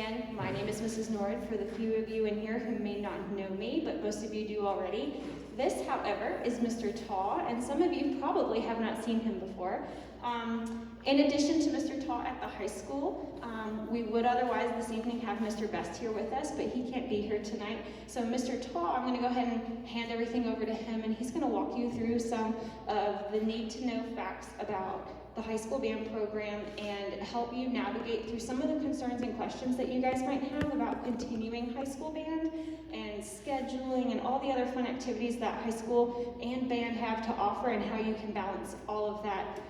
again, my name is Mrs. Norwood, for the few of you in here who may not know me, but most of you do already. This, however, is Mr. Taw, and some of you probably have not seen him before. In addition to Mr. Taw at the high school, we would otherwise this evening have Mr. Best here with us, but he can't be here tonight. So Mr. Taw, I'm going to go ahead and hand everything over to him, and he's going to walk you through some of the need-to-know facts about the high school band program and help you navigate through some of the concerns and questions that you guys might have about continuing high school band and scheduling and all the other fun activities that high school and band have to offer, and how you can balance all of that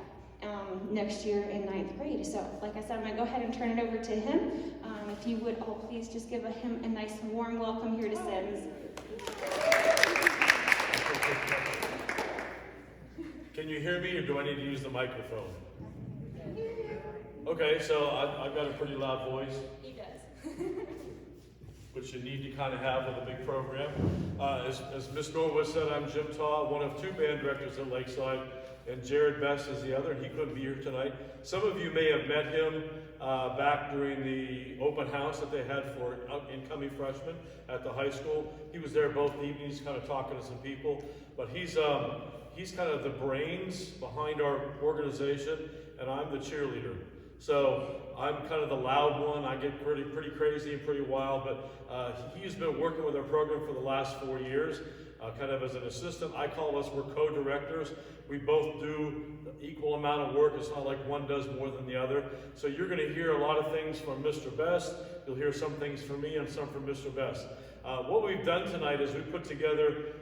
next year in 9th grade. So like I said, I'm going to go ahead and turn it over to him. If you would all please just give him a nice warm welcome here to Sims. Can you hear me, or do I need to use the microphone? Okay, so I've got a pretty loud voice. He does. Which you need to kind of have with a big program. As Ms. Norwood said, I'm Jim Taw, one of 2 band directors at Lakeside, and Jared Best is the other, and he couldn't be here tonight. Some of you may have met him back during the open house that they had for incoming freshmen at the high school. He was there both evenings kind of talking to some people, but he's kind of the brains behind our organization, and I'm the cheerleader. So I'm kind of the loud one. I get pretty crazy and pretty wild, but he's been working with our program for the last 4 years, kind of as an assistant. I call us, we're co-directors. We both do equal amount of work. It's not like one does more than the other. So you're going to hear a lot of things from Mr. Best. You'll hear some things from me and some from Mr. Best. What we've done tonight is we put together,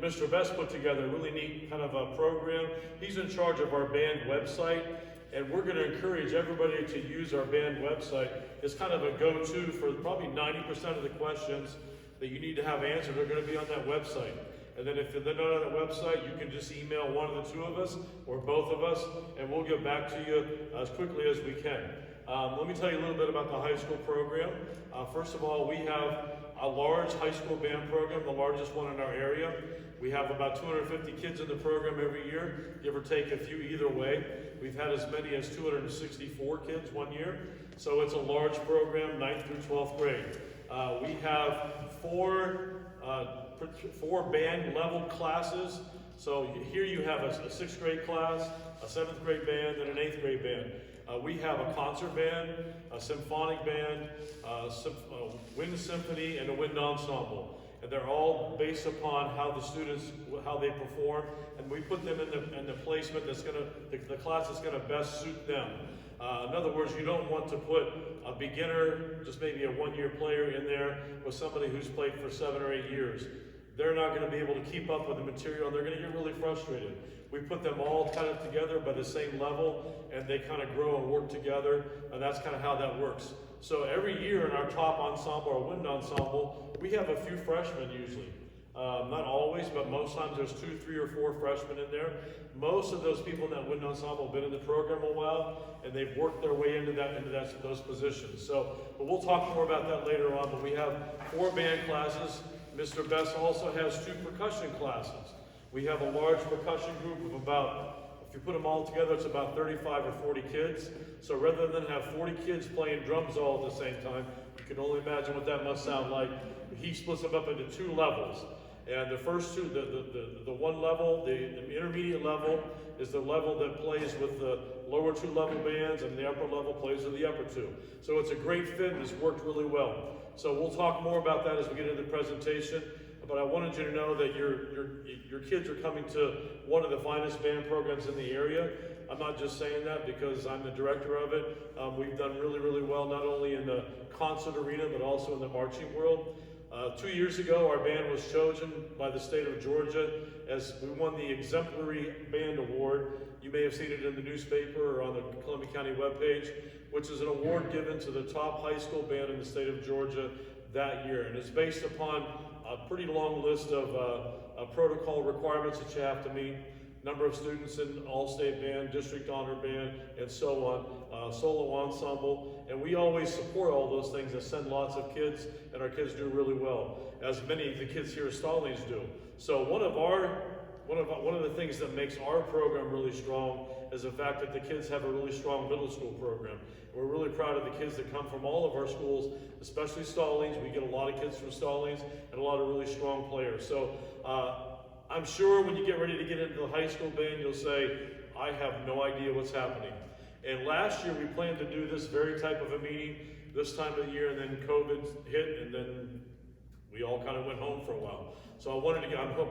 Mr. Best put together a really neat kind of a program. He's in charge of our band website, and we're going to encourage everybody to use our band website. It's kind of a go-to for probably 90% of the questions that you need to have answered are going to be on that website. And then if they're not on that website, you can just email one of the 2 of us or both of us, and we'll get back to you as quickly as we can. Let me tell you a little bit about the high school program. First of all, we have a large high school band program, the largest one in our area. We have about 250 kids in the program every year, give or take a few either way. We've had as many as 264 kids one year, so it's a large program, 9th through 12th grade. We have four band level classes. So here you have a 6th grade class, a 7th grade band, and an 8th grade band. We have a concert band, a symphonic band, a wind symphony, and a wind ensemble. And they're all based upon how the students, how they perform, and we put them in the placement that's going to, the class that's going to best suit them. In other words, you don't want to put a beginner, just maybe a 1-year player in there with somebody who's played for 7 or 8 years. They're not going to be able to keep up with the material, and they're going to get really frustrated. We put them all kind of together by the same level, and they kind of grow and work together, and that's kind of how that works. So every year in our top ensemble, our wind ensemble, we have a few freshmen usually. Not always, but most times there's 2, 3, or 4 freshmen in there. Most of those people in that wind ensemble have been in the program a while, and they've worked their way into those positions. So, but we'll talk more about that later on. But we have 4 band classes. Mr. Best also has 2 percussion classes. We have a large percussion group of about, if you put them all together, it's about 35 or 40 kids. So rather than have 40 kids playing drums all at the same time, you can only imagine what that must sound like. He splits them up into 2 levels. And the first 2, the one level, the intermediate level, is the level that plays with the lower 2 level bands, and the upper level plays with the upper 2. So it's a great fit, and it's worked really well. So we'll talk more about that as we get into the presentation. But I wanted you to know that your kids are coming to one of the finest band programs in the area. I'm not just saying that because I'm the director of it. We've done really, really well, not only in the concert arena, but also in the marching world. 2 years ago, our band was chosen by the state of Georgia as we won the Exemplary Band Award. You may have seen it in the newspaper or on the Columbia County webpage, which is an award given to the top high school band in the state of Georgia that year. And it's based upon a pretty long list of protocol requirements that you have to meet. Number of students in all-state band, district honor band, and so on, solo ensemble. And we always support all those things and send lots of kids, and our kids do really well, as many of the kids here at Stallings do. So one of the things that makes our program really strong is the fact that the kids have a really strong middle school program. We're really proud of the kids that come from all of our schools, especially Stallings. We get a lot of kids from Stallings and a lot of really strong players. So I'm sure when you get ready to get into the high school band, you'll say, I have no idea what's happening. And last year we planned to do this very type of a meeting this time of the year, and then COVID hit, and then we all kind of went home for a while. So I'm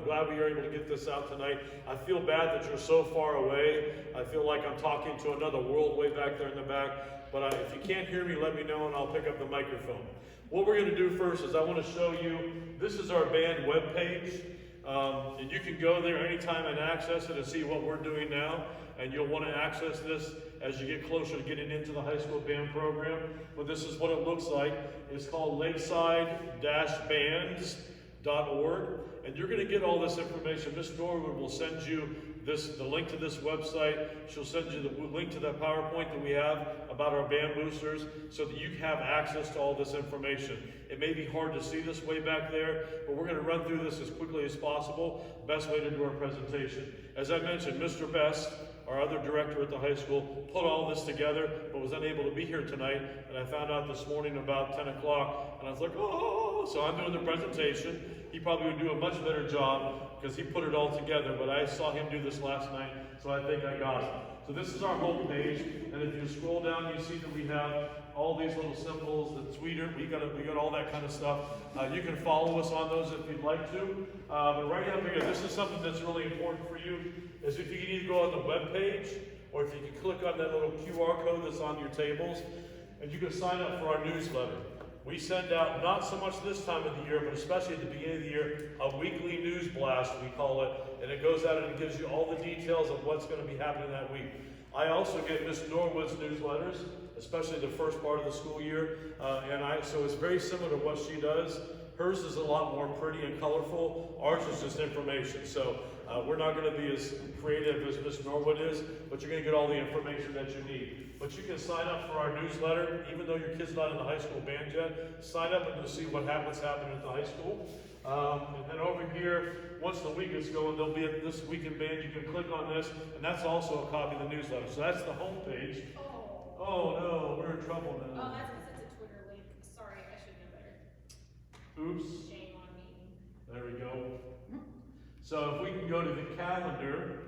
glad we were able to get this out tonight. I feel bad that you're so far away. I feel like I'm talking to another world way back there in the back. But if you can't hear me, let me know and I'll pick up the microphone. What we're going to do first is I want to show you, this is our band webpage. And you can go there anytime and access it and see what we're doing now. And you'll want to access this as you get closer to getting into the high school band program. But this is what it looks like. It's called lakeside-bands.org. And you're going to get all this information. Miss Norwood will send you the link to this website. She'll send you the link to that PowerPoint that we have about our band boosters so that you have access to all this information. It may be hard to see this way back there, but we're going to run through this as quickly as possible. Best way to do our presentation. As I mentioned, Mr. Best, our other director at the high school, put all this together, but was unable to be here tonight. And I found out this morning about 10 o'clock, and I was like, oh, so I'm doing the presentation. He probably would do a much better job because he put it all together, but I saw him do this last night, so I think I got it. So this is our home page, and if you scroll down, you see that we have all these little symbols, the tweeter, we got all that kind of stuff. You can follow us on those if you'd like to. But right up here, this is something that's really important for you, is if you can either go on the web page, or if you can click on that little QR code that's on your tables, and you can sign up for our newsletter. We send out, not so much this time of the year, but especially at the beginning of the year, a weekly news blast, we call it, and it goes out and it gives you all the details of what's going to be happening that week. I also get Miss Norwood's newsletters, especially the first part of the school year, so it's very similar to what she does. Hers is a lot more pretty and colorful. Ours is just information. So we're not going to be as creative as Miss Norwood is, but you're going to get all the information that you need. But you can sign up for our newsletter, even though your kid's not in the high school band yet. Sign up and you'll see what's happening at the high school. And then over here, once the week is going, there'll be this week in band. You can click on this, and that's also a copy of the newsletter. So that's the home page. Oh no, we're in trouble now. Oh, that's because it's a Twitter link. Sorry, I should know better. Oops. Shame on me. There we go. So if we can go to the calendar,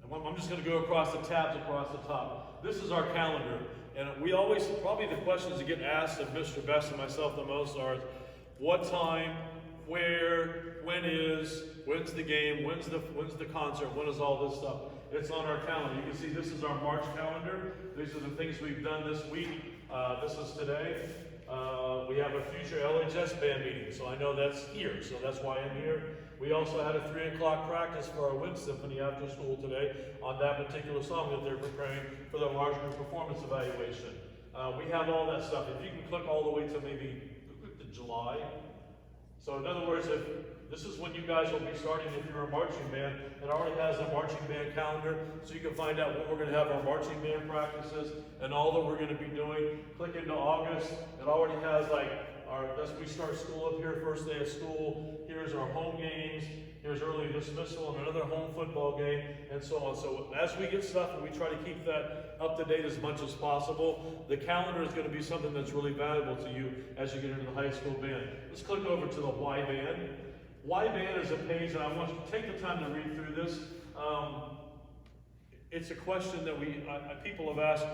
and I'm just going to go across the tabs across the top. This is our calendar, and we always, probably the questions that get asked of Mr. Best and myself the most are, what time, where, when's the game, when's the concert, when is all this stuff? It's on our calendar. You can see this is our March calendar. These are the things we've done this week. This is today. We have a future LHS band meeting, so I know that's here, so that's why I'm here. We also had a 3 o'clock practice for our Wind Symphony after school today on that particular song that they're preparing for the large group performance evaluation. We have all that stuff. If you can click all the way to maybe July. So in other words, this is when you guys will be starting if you're a marching band. It already has a marching band calendar, so you can find out when we're going to have our marching band practices and all that we're going to be doing. Click into August. It already has we start school up here, first day of school. Here's our home games. Here's early dismissal and another home football game, and so on. So as we get stuff, and we try to keep that up to date as much as possible, the calendar is going to be something that's really valuable to you as you get into the high school band. Let's click over to the Y band. Y band is a page, and I want you to take the time to read through this. It's a question that people have asked.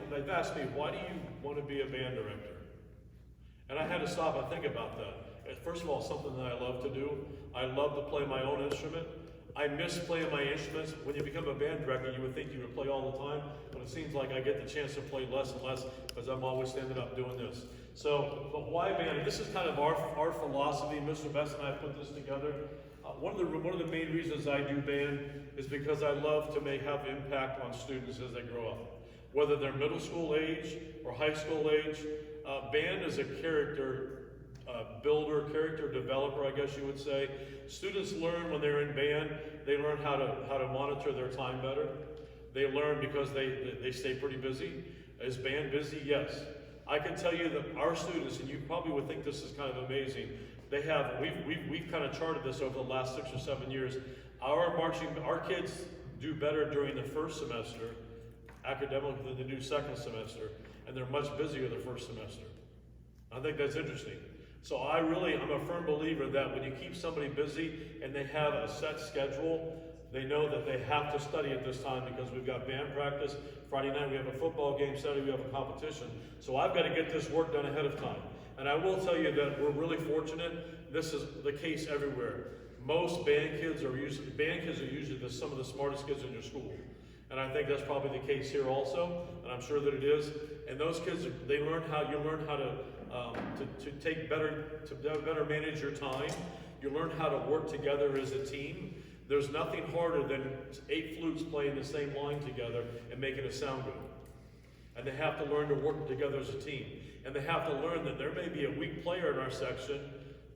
They've asked me, why do you want to be a band director? And I had to stop and think about that. First of all, something that I love to do. I love to play my own instrument. I miss playing my instruments. When you become a band director, you would think you would play all the time, but it seems like I get the chance to play less and less because I'm always standing up doing this. So, but why band? This is kind of our philosophy. Mr. Best and I put this together. One of the main reasons I do band is because I love to have impact on students as they grow up. Whether they're middle school age or high school age, band is a character builder, character developer, I guess you would say. Students learn when they're in band. They learn how to monitor their time better. They learn because they stay pretty busy. Is band busy? Yes. I can tell you that our students, and you probably would think this is kind of amazing, we've kind of charted this over the last 6 or 7 years. Our kids do better during the first semester academically than they do second semester, and they're much busier the first semester. I think that's interesting. So I'm a firm believer that when you keep somebody busy and they have a set schedule, they know that they have to study at this time because we've got band practice. Friday night we have a football game, Saturday we have a competition. So I've got to get this work done ahead of time. And I will tell you that we're really fortunate. This is the case everywhere. Most band kids are usually some of the smartest kids in your school. And I think that's probably the case here also, and I'm sure that it is. And those kids, you learn how to better manage your time. You learn how to work together as a team. There's nothing harder than 8 flutes playing the same line together and making it sound good. And they have to learn to work together as a team. And they have to learn that there may be a weak player in our section.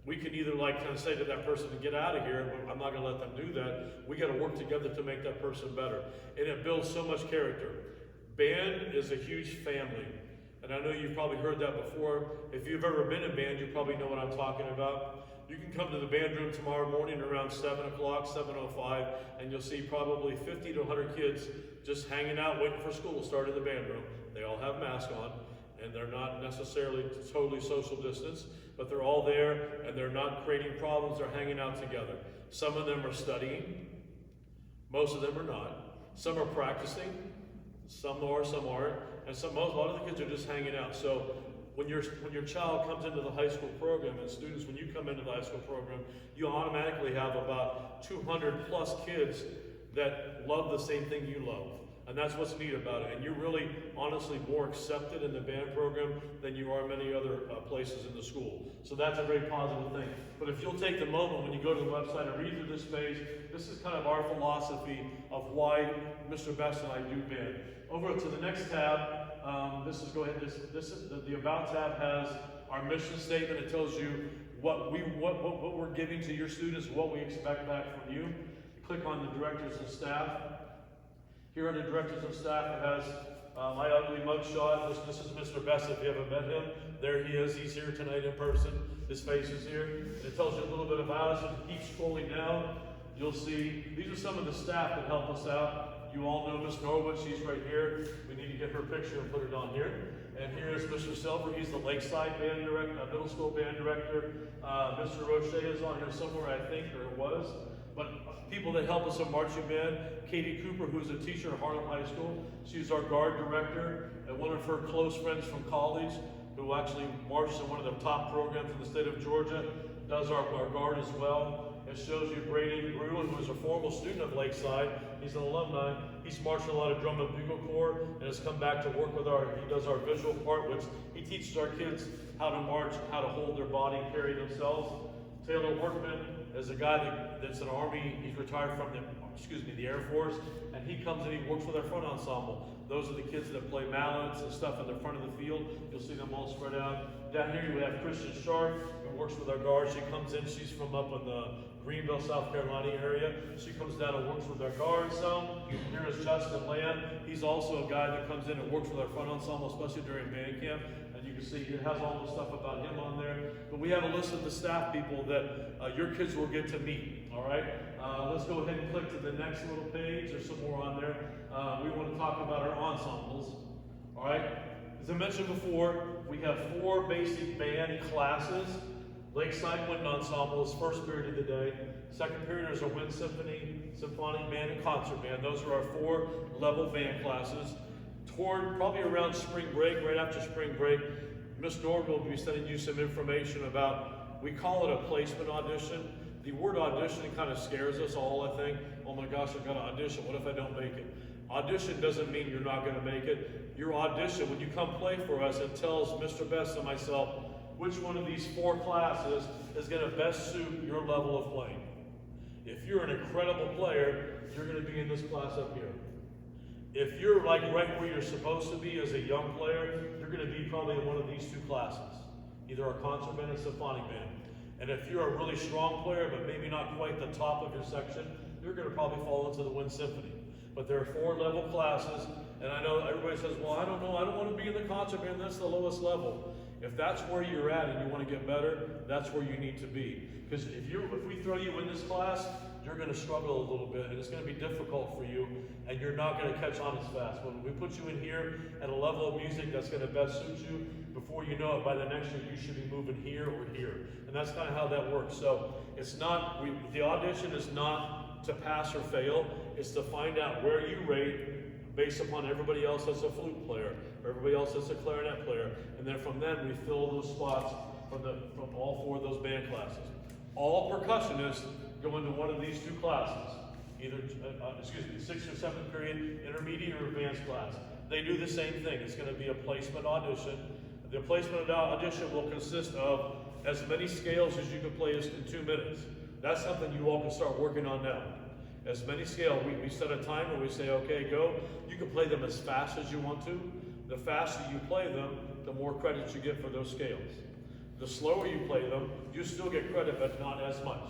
We can either say to that person to get out of here, but I'm not going to let them do that. We got to work together to make that person better. And it builds so much character. Band is a huge family. And I know you've probably heard that before. If you've ever been in band, you probably know what I'm talking about. You can come to the band room tomorrow morning around 7 o'clock, 7:05, and you'll see probably 50 to 100 kids just hanging out waiting for school to start in the band room. They all have masks on, and they're not necessarily totally social distance, but they're all there, and they're not creating problems. They're hanging out together. Some of them are studying. Most of them are not. Some are practicing. Some are, some aren't. And a lot of the kids are just hanging out. So when your child comes into the high school program, and students, when you come into the high school program, you automatically have about 200 plus kids that love the same thing you love. And that's what's neat about it. And you're really, honestly, more accepted in the band program than you are many other places in the school. So that's a very positive thing. But if you'll take the moment when you go to the website and read through this page, this is kind of our philosophy of why Mr. Best and I do band. Over to the next tab, the About tab has our mission statement. It tells you what we're giving to your students, what we expect back from you. Click on the directors and staff. Here on the directors and staff, it has my ugly mugshot. This is Mr. Best if you haven't met him. There he is. He's here tonight in person. His face is here. It tells you a little bit about us. If you keep scrolling down, you'll see these are some of the staff that help us out. You all know Miss Norwood. She's right here. We need to get her picture and put it on here. And here is Mr. Silver. He's the Lakeside band director, middle school band director. Mr. Roche is on here somewhere, I think, or was. But people that help us in marching band, Katie Cooper, who's a teacher at Harlem High School. She's our guard director, and one of her close friends from college, who actually marches in one of the top programs in the state of Georgia, does our guard as well. It shows you Brady Gruen, who is a former student of Lakeside. He's an alumni. He's marched a lot of drum and bugle corps and has come back to work with he does our visual part, which he teaches our kids how to march, how to hold their body and carry themselves. Taylor Workman is a guy that's an Army. He's retired from the Air Force, and he comes and he works with our front ensemble. Those are the kids that play mallets and stuff in the front of the field. You'll see them all spread out. Down here we have Kristen Sharp, who works with our guards. She comes in, she's from up in the Greenville, South Carolina area. She comes down and works with our guards some. Here is Justin Land. He's also a guy that comes in and works with our front ensemble, especially during band camp. And you can see it has all the stuff about him on there. But we have a list of the staff people that your kids will get to meet, all right? Let's go ahead and click to the next little page. There's some more on there. We want to talk about our ensembles, all right? As I mentioned before, we have 4 basic band classes. Lakeside Wind Ensemble is first period of the day. Second period is a wind symphony, symphonic band, and concert band. Those are our 4 level band classes. Toward probably around spring break, right after spring break, Miss Norwood will be sending you some information about, we call it a placement audition. The word audition kind of scares us all, I think. Oh my gosh, I've got to audition. What if I don't make it? Audition doesn't mean you're not going to make it. Your audition, when you come play for us, it tells Mr. Best and myself which one of these 4 classes is going to best suit your level of playing. If you're an incredible player, you're going to be in this class up here. If you're like right where you're supposed to be as a young player, you're going to be probably in one of these 2 classes, either our concert band or symphonic band. And if you're a really strong player, but maybe not quite the top of your section, you're going to probably fall into the wind symphony. But there are 4 level classes, and I know everybody says, well, I don't know, I don't want to be in the concert band, that's the lowest level. If that's where you're at and you want to get better, that's where you need to be. Because if we throw you in this class, you're going to struggle a little bit, and it's going to be difficult for you, and you're not going to catch on as fast. When we put you in here at a level of music that's going to best suit you, before you know it, by the next year, you should be moving here or here. And that's kind of how that works. So it's not, the audition is not to pass or fail, it's to find out where you rate based upon everybody else that's a flute player, or everybody else that's a clarinet player. And then from then, we fill those spots from all 4 of those band classes. All percussionists go into one of these 2 classes, either, 6th or 7th period, intermediate or advanced class. They do the same thing. It's going to be a placement audition. The placement audition will consist of as many scales as you can play in 2 minutes. That's something you all can start working on now. As many scales, we set a timer, we say, okay, go. You can play them as fast as you want to. The faster you play them, the more credits you get for those scales. The slower you play them, you still get credit, but not as much.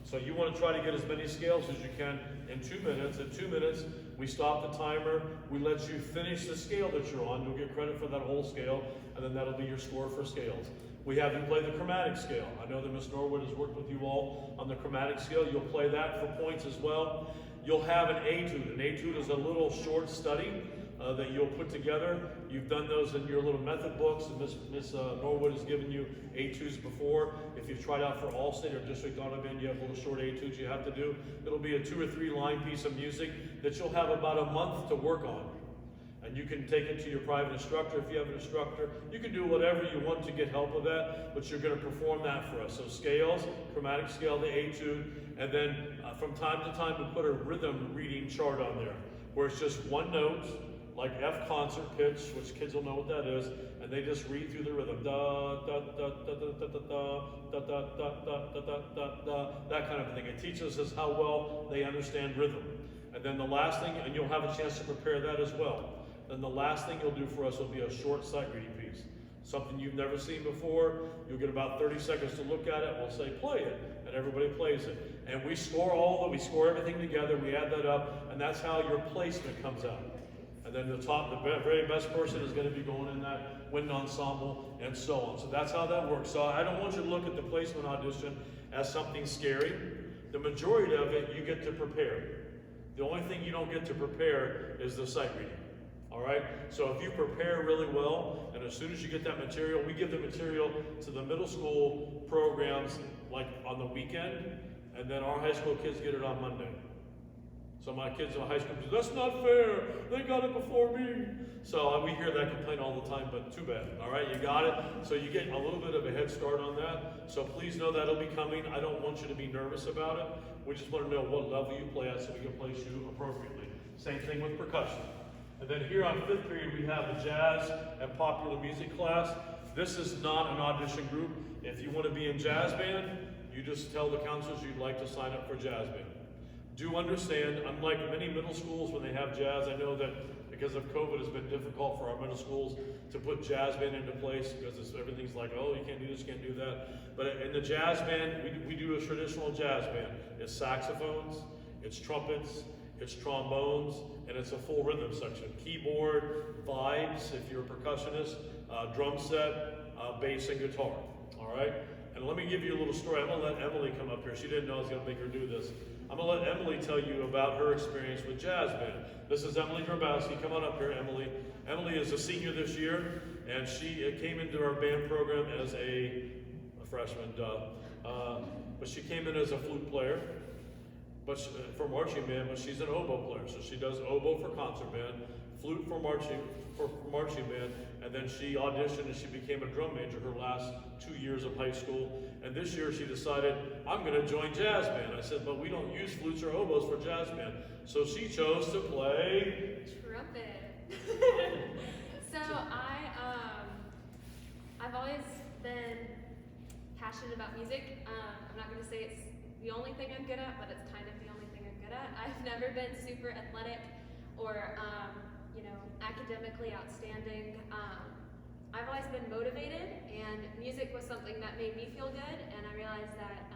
So you want to try to get as many scales as you can in 2 minutes. In 2 minutes, we stop the timer, we let you finish the scale that you're on, you'll get credit for that whole scale, and then that'll be your score for scales. We have you play the chromatic scale. I know that Ms. Norwood has worked with you all on the chromatic scale. You'll play that for points as well. You'll have an etude. An etude is a little short study that you'll put together. You've done those in your little method books, and Ms. Norwood has given you etudes before. If you've tried out for Allstate or District Donovan, you have little short etudes you have to do. It'll be a 2 or 3 line piece of music that you'll have about a month to work on. And you can take it to your private instructor if you have an instructor. You can do whatever you want to get help with that, but you're going to perform that for us. So scales, chromatic scale, the etude, and then from time to time we put a rhythm reading chart on there, where it's just one note, like F concert pitch, which kids will know what that is, and they just read through the rhythm, da da da da da da da da da da da da da da, that kind of thing. It teaches us how well they understand rhythm. And then the last thing, and you'll have a chance to prepare that as well. Then the last thing you'll do for us will be a short sight reading piece. Something you've never seen before. You'll get about 30 seconds to look at it. We'll say, play it. And everybody plays it. And we score everything together. We add that up. And that's how your placement comes out. And then the very best person is going to be going in that wind ensemble and so on. So that's how that works. So I don't want you to look at the placement audition as something scary. The majority of it, you get to prepare. The only thing you don't get to prepare is the sight reading. All right, so if you prepare really well, and as soon as you get that material, we give the material to the middle school programs like on the weekend, and then our high school kids get it on Monday. So my kids in high school say, that's not fair, they got it before me. So we hear that complaint all the time, but too bad. All right, you got it. So you get a little bit of a head start on that. So please know that'll be coming. I don't want you to be nervous about it. We just want to know what level you play at so we can place you appropriately. Same thing with percussion. And then here on 5th period, we have the jazz and popular music class. This is not an audition group. If you want to be in jazz band, you just tell the counselors you'd like to sign up for jazz band. Do understand, unlike many middle schools when they have jazz, I know that because of COVID, it's been difficult for our middle schools to put jazz band into place because everything's like, oh, you can't do this, you can't do that. But in the jazz band, we do a traditional jazz band. It's saxophones, it's trumpets, it's trombones, and it's a full rhythm section. Keyboard, vibes, if you're a percussionist, drum set, bass, and guitar, all right? And let me give you a little story. I'm gonna let Emily come up here. She didn't know I was gonna make her do this. I'm gonna let Emily tell you about her experience with jazz band. This is Emily Grabowski. Come on up here, Emily. Emily is a senior this year, and she came into our band program as a freshman, but she came in as a flute player. For marching band, but she's an oboe player. So she does oboe for concert band, flute for marching band, and then she auditioned and she became a drum major her last 2 years of high school. And this year she decided, I'm gonna join jazz band. I said, but we don't use flutes or oboes for jazz band. So she chose to play trumpet. So I've always been passionate about music. I'm not gonna say it's the only thing I'm good at, but it's kind of the only thing I'm good at. I've never been super athletic or, academically outstanding. I've always been motivated, and music was something that made me feel good, and I realized that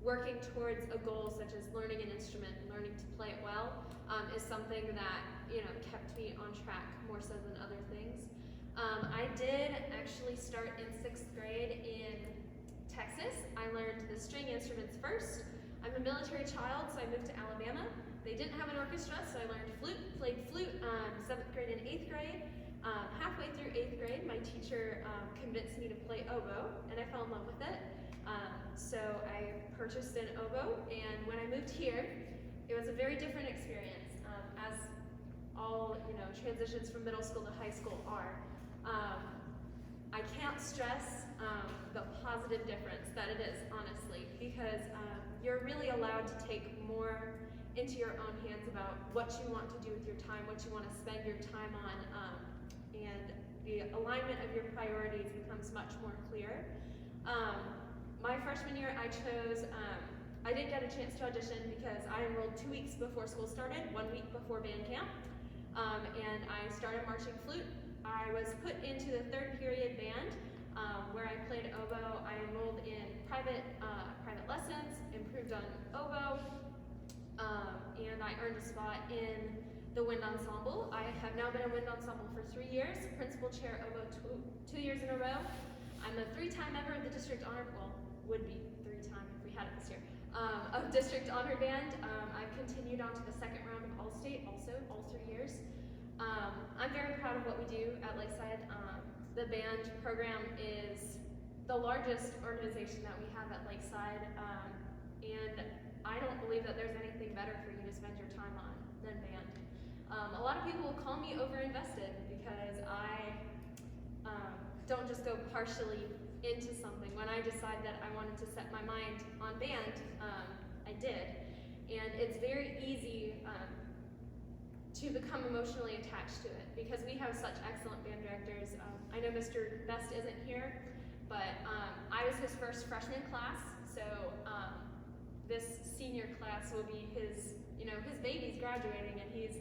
working towards a goal such as learning an instrument and learning to play it well is something that, kept me on track more so than other things. I did actually start in 6th grade in Texas. I learned the string instruments first. I'm a military child, so I moved to Alabama. They didn't have an orchestra, so I learned flute, played flute 7th grade and 8th grade. Halfway through 8th grade, my teacher convinced me to play oboe, and I fell in love with it. So I purchased an oboe, and when I moved here, it was a very different experience, as all transitions from middle school to high school are. I can't stress the positive difference that it is, honestly, because you're really allowed to take more into your own hands about what you want to do with your time, what you want to spend your time on, and the alignment of your priorities becomes much more clear. My freshman year, I did get a chance to audition because I enrolled 2 weeks before school started, 1 week before band camp, and I started marching flute. I was put into the 3rd period band, where I played oboe. I enrolled in private lessons, improved on oboe, and I earned a spot in the wind ensemble. I have now been in wind ensemble for 3 years, principal chair oboe 2 years in a row. I'm a 3-time member of the district honor, well, would be 3-time if we had it this year, of district honor band. I've continued on to the 2nd round of All-State, also, all 3 years. I'm very proud of what we do at Lakeside. The band program is the largest organization that we have at Lakeside, and I don't believe that there's anything better for you to spend your time on than band. A lot of people will call me over-invested because I don't just go partially into something. When I decide that I wanted to set my mind on band, I did. And it's very easy to become emotionally attached to it because we have such excellent band directors. I know Mr. Best isn't here, but I was his first freshman class, so this senior class will be his baby's graduating, and he's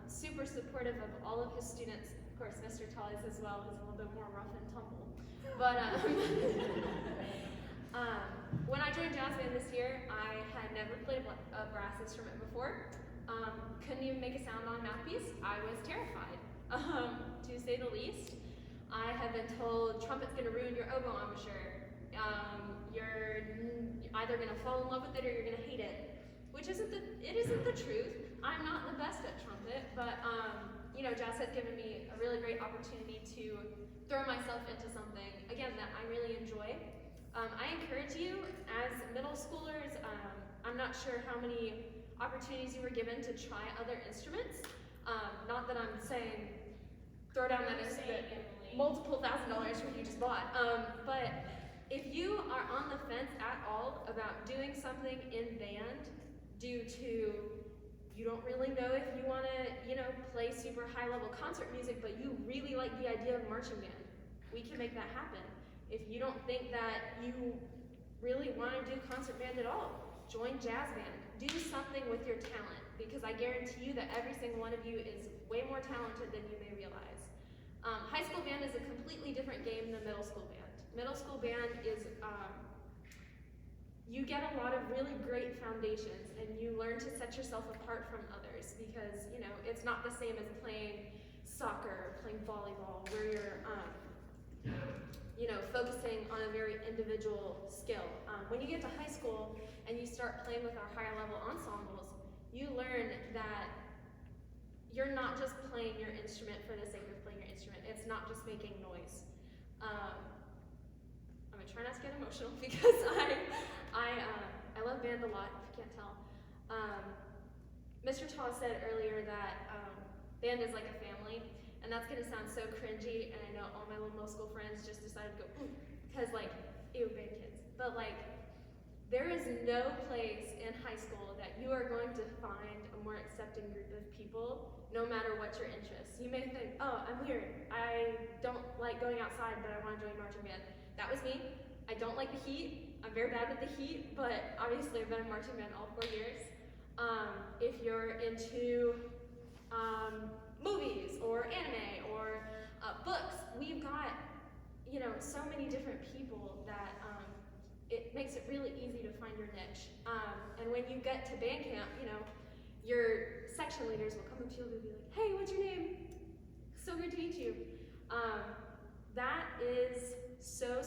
super supportive of all of his students. Of course, Mr. Tully's as well, who's a little bit more rough and tumble. But when I joined jazz band this year, I had never played a brass instrument before. Couldn't even make a sound on a mouthpiece. I was terrified, to say the least. I have been told trumpet's gonna ruin your oboe embouchure. You're either gonna fall in love with it or you're gonna hate it, which isn't the truth. I'm not the best at trumpet, but jazz has given me a really great opportunity to throw myself into something, again, that I really enjoy. I encourage you, as middle schoolers, I'm not sure how many opportunities you were given to try other instruments. Not that I'm saying throw down that instrument, multiple $1,000s for what you just bought. But if you are on the fence at all about doing something in band due to you don't really know if you want to, play super high-level concert music, but you really like the idea of marching band, we can make that happen. If you don't think that you really want to do concert band at all, join jazz band. Do something with your talent, because I guarantee you that every single one of you is way more talented than you may realize. High school band is a completely different game than middle school band. Middle school band is, you get a lot of really great foundations, and you learn to set yourself apart from others, because it's not the same as playing soccer or playing volleyball, where you're focusing on a very individual skill. When you get to high school and you start playing with our higher level ensembles, you learn that you're not just playing your instrument for the sake of playing your instrument. It's not just making noise. I'm gonna try not to get emotional because I love band a lot, if you can't tell. Mr. Taw said earlier that band is like a family, and that's gonna sound so cringy, and I know all my little middle school friends just decided to go, because ew, band kids. But there is no place in high school that you are going to find a more accepting group of people, no matter what your interests. You may think, oh, I'm weird. I don't like going outside, but I want to join marching band. That was me. I don't like the heat. I'm very bad with the heat, but obviously I've been in marching band all 4 years. If you're into movies or anime or books, we've got so many different people that it makes it really easy to find your niche. And when you get to band camp, your section leaders will come up to you and be like, hey, what's your name? So good to meet you. That is so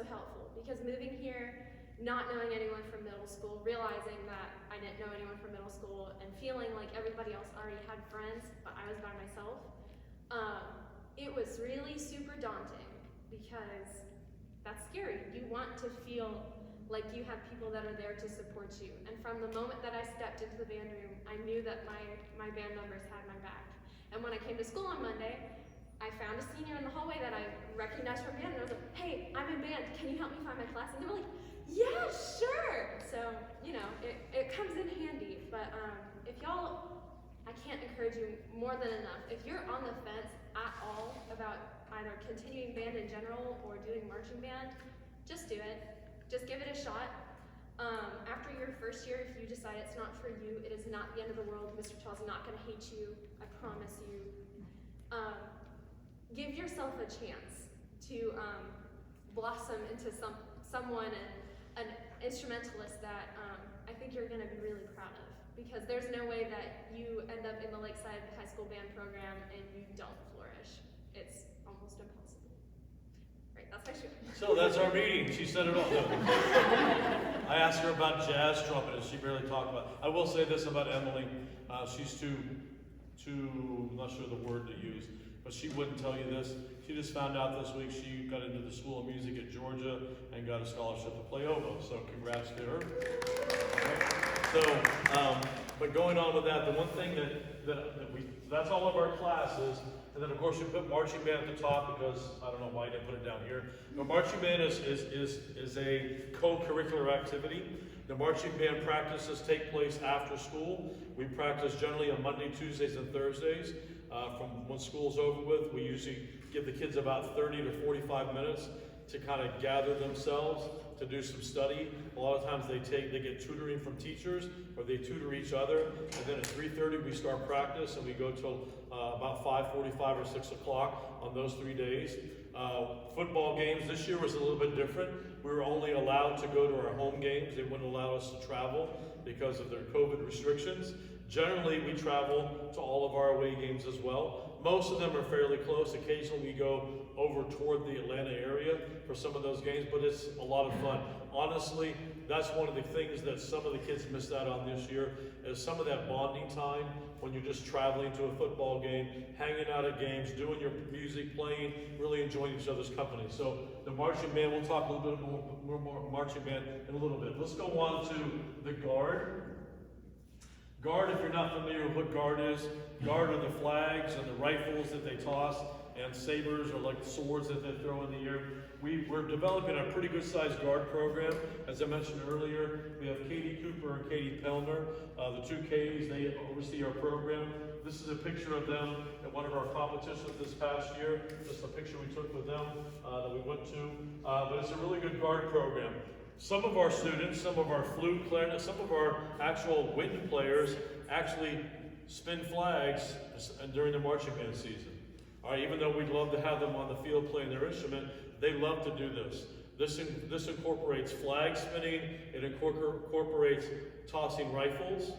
helpful, because moving here, not knowing anyone from middle school, realizing that I didn't know anyone from middle school, and feeling like everybody else already had friends, but I was by myself, it was really super daunting because that's scary. You want to feel like you have people that are there to support you. And from the moment that I stepped into the band room, I knew that my band members had my back. And when I came to school on Monday, I found a senior in the hallway that I recognized from band, and I was like, hey, I'm in band, can you help me find my class? And they were like, yeah, sure. So, you know, it comes in handy. But if y'all, I can't encourage you more than enough. If you're on the fence at all about either continuing band in general or doing marching band, just do it. Just give it a shot. After your first year, if you decide it's not for you, it is not the end of the world. Mr. Tall's not going to hate you. I promise you. Give yourself a chance to blossom into someone and an instrumentalist that I think you're going to be really proud of. Because there's no way that you end up in the Lakeside High School band program and you don't flourish. It's almost impossible. Right, that's my show. So that's our meeting. She said it all. No. I asked her about jazz trumpet, and she barely talked about it. I will say this about Emily. She's too, I'm not sure the word to use, but she wouldn't tell you this. She just found out this week she got into the School of Music at Georgia and got a scholarship to play oboe. So congrats to her. So, but going on with that, the one thing that's all of our classes, and then of course we put marching band at the top because I don't know why I didn't put it down here. But marching band is a co-curricular activity. The marching band practices take place after school. We practice generally on Monday, Tuesdays, and Thursdays. From when school's over with, we usually give the kids about 30 to 45 minutes to kind of gather themselves, to do some study. A lot of times they get tutoring from teachers, or they tutor each other, and then at 3:30 we start practice, and we go till about 5:45 or 6 o'clock on those 3 days. Football games this year was a little bit different. We were only allowed to go to our home games. They wouldn't allow us to travel because of their COVID restrictions. Generally, we travel to all of our away games as well. Most of them are fairly close. Occasionally we go over toward the Atlanta area for some of those games, but it's a lot of fun. Honestly, that's one of the things that some of the kids missed out on this year, is some of that bonding time when you're just traveling to a football game, hanging out at games, doing your music, playing, really enjoying each other's company. So the marching band, we'll talk a little bit more marching band in a little bit. Let's go on to the guard. Guard, if you're not familiar with what guard is, guard are the flags and the rifles that they toss, and sabers are like swords that they throw in the air. We're developing a pretty good sized guard program. As I mentioned earlier, we have Katie Cooper and Katie Pellner, the two Katies, they oversee our program. This is a picture of them at one of our competitions this past year. Just a picture we took with them that we went to. But it's a really good guard program. Some of our students, some of our flute, clarinet, some of our actual wind players actually spin flags during the marching band season. All right, even though we'd love to have them on the field playing their instrument, they love to do this. This incorporates flag spinning, it incorporates tossing rifles.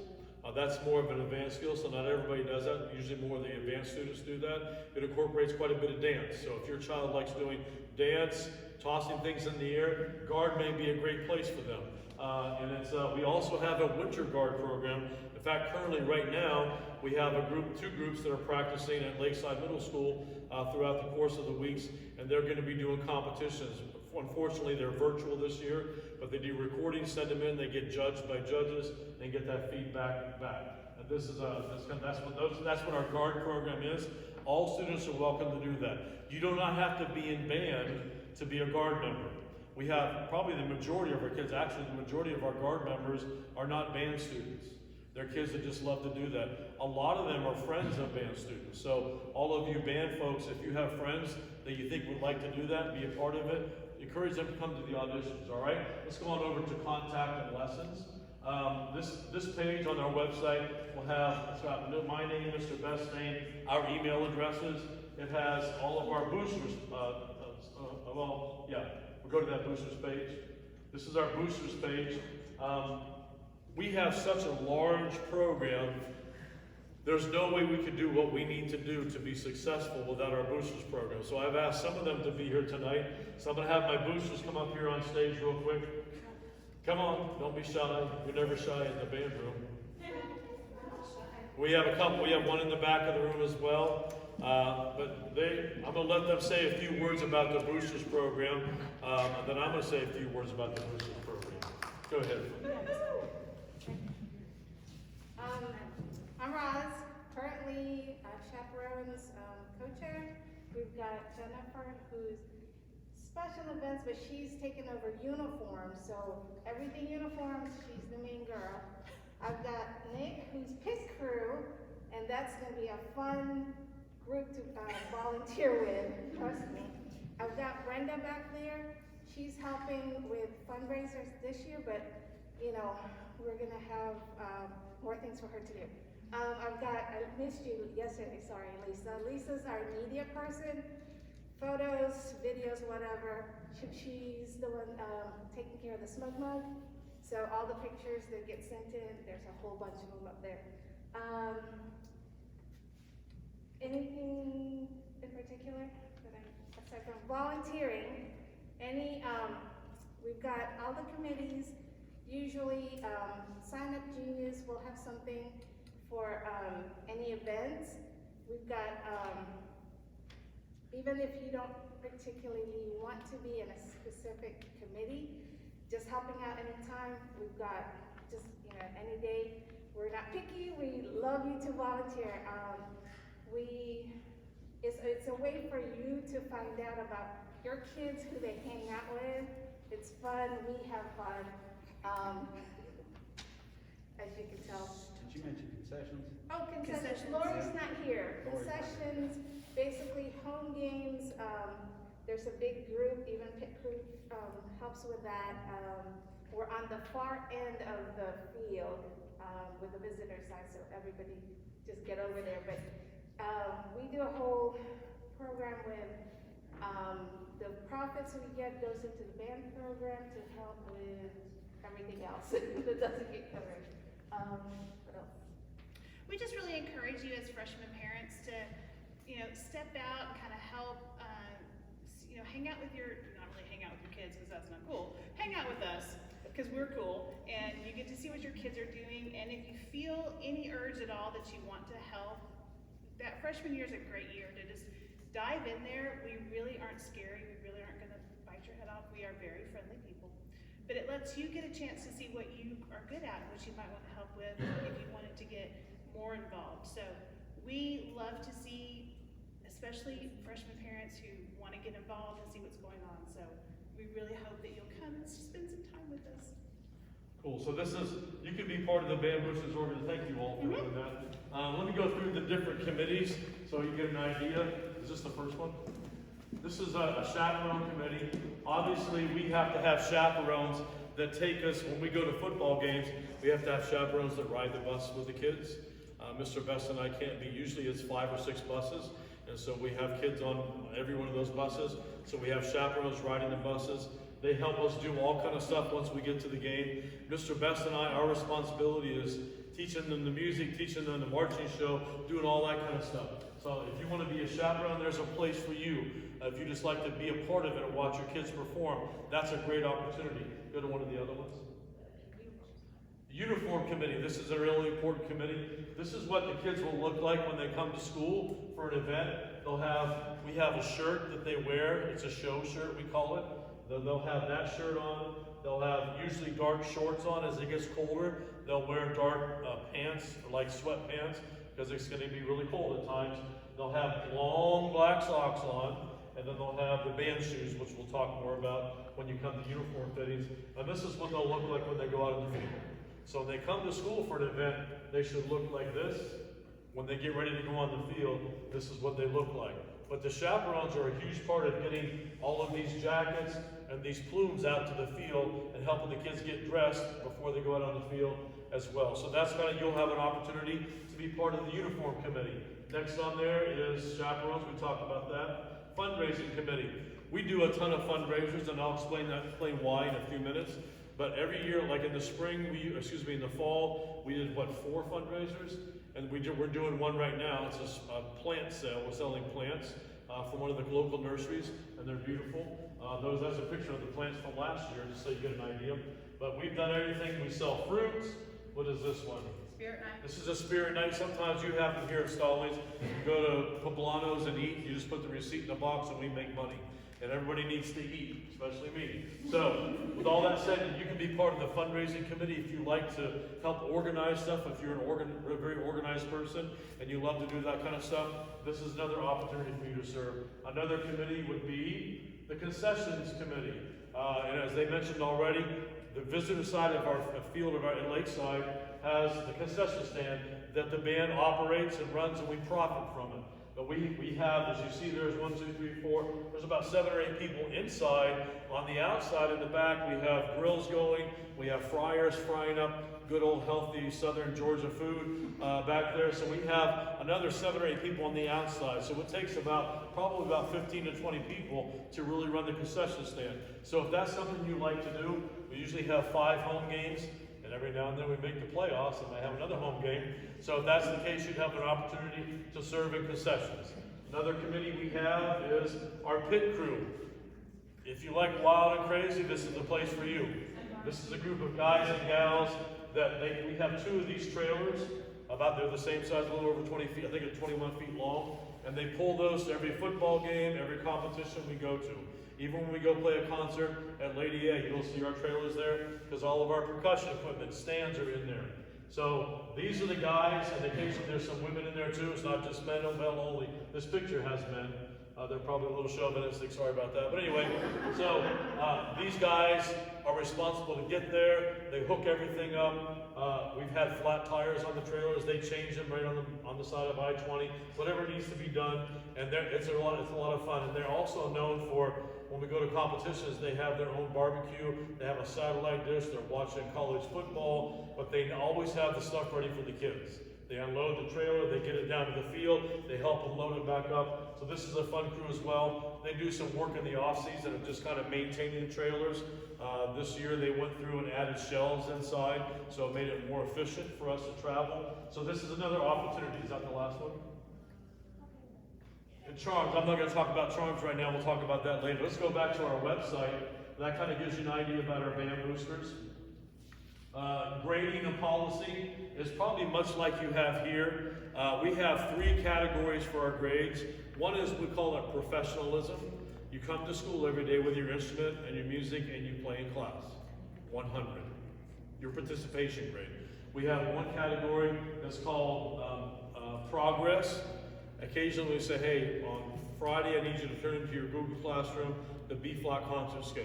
That's more of an advanced skill, so not everybody does that. Usually more of the advanced students do that. It incorporates quite a bit of dance. So if your child likes doing dance, tossing things in the air, guard may be a great place for them. We also have a winter guard program. In fact, currently right now, we have two groups that are practicing at Lakeside Middle School throughout the course of the weeks, and they're going to be doing competitions. Unfortunately, they're virtual this year, but they do recordings, send them in, they get judged by judges, and get that feedback back. And that's what our guard program is. All students are welcome to do that. You do not have to be in band to be a guard member. We have probably the majority of our kids, actually the majority of our guard members are not band students. They're kids that just love to do that. A lot of them are friends of band students. So all of you band folks, if you have friends that you think would like to do that, be a part of it, encourage them to come to the auditions, all right? Let's go on over to contact and lessons. This page on our website will have, it's got my name, Mr. Best's name, our email addresses. It has all of our boosters, we'll go to that boosters page. This is our boosters page. We have such a large program, there's no way we could do what we need to do to be successful without our boosters program. So I've asked some of them to be here tonight. So I'm going to have my boosters come up here on stage real quick. Come on, don't be shy. You're never shy in the band room. We have a couple. We have one in the back of the room as well. But I'm going to let them say a few words about the Boosters program, and then I'm going to say a few words about the Boosters program. Go ahead. I'm Roz, currently Chaperone's co-chair. We've got Jennifer, who's special events, but she's taken over uniforms, so everything uniforms, she's the main girl. I've got Nick, who's pit crew, and that's going to be a fun group to volunteer with, trust me. I've got Brenda back there. She's helping with fundraisers this year, but you know, we're going to have more things for her to do. I missed you yesterday, sorry, Lisa. Lisa's our media person. Photos, videos, whatever. She's the one taking care of the smug mug. So all the pictures that get sent in, there's a whole bunch of them up there. Anything in particular aside from volunteering? We've got all the committees. Usually, Sign Up Genius will have something for any events. We've got, even if you don't particularly want to be in a specific committee, just helping out anytime. We've got just, any day. We're not picky, we love you to volunteer. It's a way for you to find out about your kids, who they hang out with. It's fun, we have fun. As you can tell. Did you mention concessions? Oh, concessions. Lori's not here. Concessions, basically home games. There's a big group, even pit crew helps with that. We're on the far end of the field with the visitor side, so everybody just get over there. But we do a whole program with the profits we get goes into the band program to help with everything else that doesn't get covered. What else? We just really encourage you as freshman parents to, step out and kind of help, hang out with not really hang out with your kids because that's not cool. Hang out with us because we're cool and you get to see what your kids are doing. And if you feel any urge at all that you want to help, that freshman year is a great year to just dive in there. We really aren't scary. We really aren't going to bite your head off. We are very friendly people. But it lets you get a chance to see what you are good at, what you might want to help with if you wanted to get more involved. So we love to see, especially freshman parents who want to get involved and see what's going on. So we really hope that you'll come and spend some time with us. Cool. So you can be part of the Band Boosters organization. Thank you all for doing that. Let me go through the different committees so you get an idea. Is this the first one? This is a chaperone committee. Obviously, we have to have chaperones that take us, when we go to football games, we have to have chaperones that ride the bus with the kids. Mr. Best and I can't be, usually it's 5 or 6 buses, and so we have kids on every one of those buses. So we have chaperones riding the buses. They help us do all kind of stuff once we get to the game. Mr. Best and I, our responsibility is teaching them the music, teaching them the marching show, doing all that kind of stuff. So if you want to be a chaperone, there's a place for you. If you just like to be a part of it and watch your kids perform, that's a great opportunity. Go to one of the other ones. Uniform committee. This is a really important committee. This is what the kids will look like when they come to school for an event. We have a shirt that they wear. It's a show shirt, we call it. They'll have that shirt on. They'll have usually dark shorts on. As it gets colder, they'll wear dark pants, like sweatpants, because it's going to be really cold at times. They'll have long black socks on, and then they'll have the band shoes, which we'll talk more about when you come to uniform fittings. And this is what they'll look like when they go out in the field. So when they come to school for an event, they should look like this. When they get ready to go on the field, this is what they look like. But the chaperones are a huge part of getting all of these jackets and these plumes out to the field and helping the kids get dressed before they go out on the field as well. So that's you'll have an opportunity to be part of the uniform committee. Next on there is chaperones. We talked about that. Fundraising committee. We do a ton of fundraisers, and I'll explain why in a few minutes. But every year, like in the spring, in the fall, we did 4 fundraisers, and we're doing one right now. It's a plant sale. We're selling plants from one of the local nurseries, and they're beautiful. That's a picture of the plants from last year, just so you get an idea. But we've done everything. We sell fruits. What is this one? Spirit night. This is a spirit night. Sometimes you have them here at Stallings. You go to Poblano's and eat. You just put the receipt in the box, and we make money. And everybody needs to eat, especially me. So, with all that said, you can be part of the fundraising committee if you like to help organize stuff. If you're a very organized person and you love to do that kind of stuff, this is another opportunity for you to serve. Another committee would be the Concessions Committee. And as they mentioned already, the visitor side of our field in Lakeside has the concession stand that the band operates and runs, and we profit from it. But we have, as you see, there's 1, 2, 3, 4, there's about 7 or 8 people inside. On the outside, in the back, we have grills going, we have fryers frying up good old healthy southern Georgia food back there. So we have another 7 or 8 people on the outside. So it takes probably about 15 to 20 people to really run the concession stand. So if that's something you like to do, we usually have 5 home games. And every now and then we make the playoffs and they have another home game. So if that's the case, you'd have an opportunity to serve in concessions. Another committee we have is our pit crew. If you like wild and crazy, this is the place for you. This is a group of guys and gals that we have 2 of these trailers. They're the same size, a little over 20 feet, I think it's 21 feet long. And they pull those to every football game, every competition we go to. Even when we go play a concert at Lady A, you'll see our trailers there because all of our percussion equipment, stands are in there. So these are the guys, and occasionally there's some women in there too. It's not just men, male only. This picture has men. They're probably a little chauvinistic, sorry about that. But anyway, so these guys are responsible to get there. They hook everything up. We've had flat tires on the trailers. They change them right on the side of I-20, whatever needs to be done. And it's a lot of fun. And they're also known for, when we go to competitions, they have their own barbecue. They have a satellite dish. They're watching college football, but they always have the stuff ready for the kids. They unload the trailer, they get it down to the field, they help them load it back up. So this is a fun crew as well. They do some work in the off-season of just kind of maintaining the trailers. This year they went through and added shelves inside, so it made it more efficient for us to travel. So this is another opportunity. Is that the last one? And charms, I'm not going to talk about charms right now, we'll talk about that later. Let's go back to our website. That kind of gives you an idea about our band boosters. Grading and policy is probably much like you have here. We have 3 categories for our grades. One is, we call it professionalism. You come to school every day with your instrument and your music and you play in class. 100. Your participation grade. We have one category that's called progress. Occasionally we say, hey, on Friday I need you to turn into your Google Classroom the B-flat concert scale.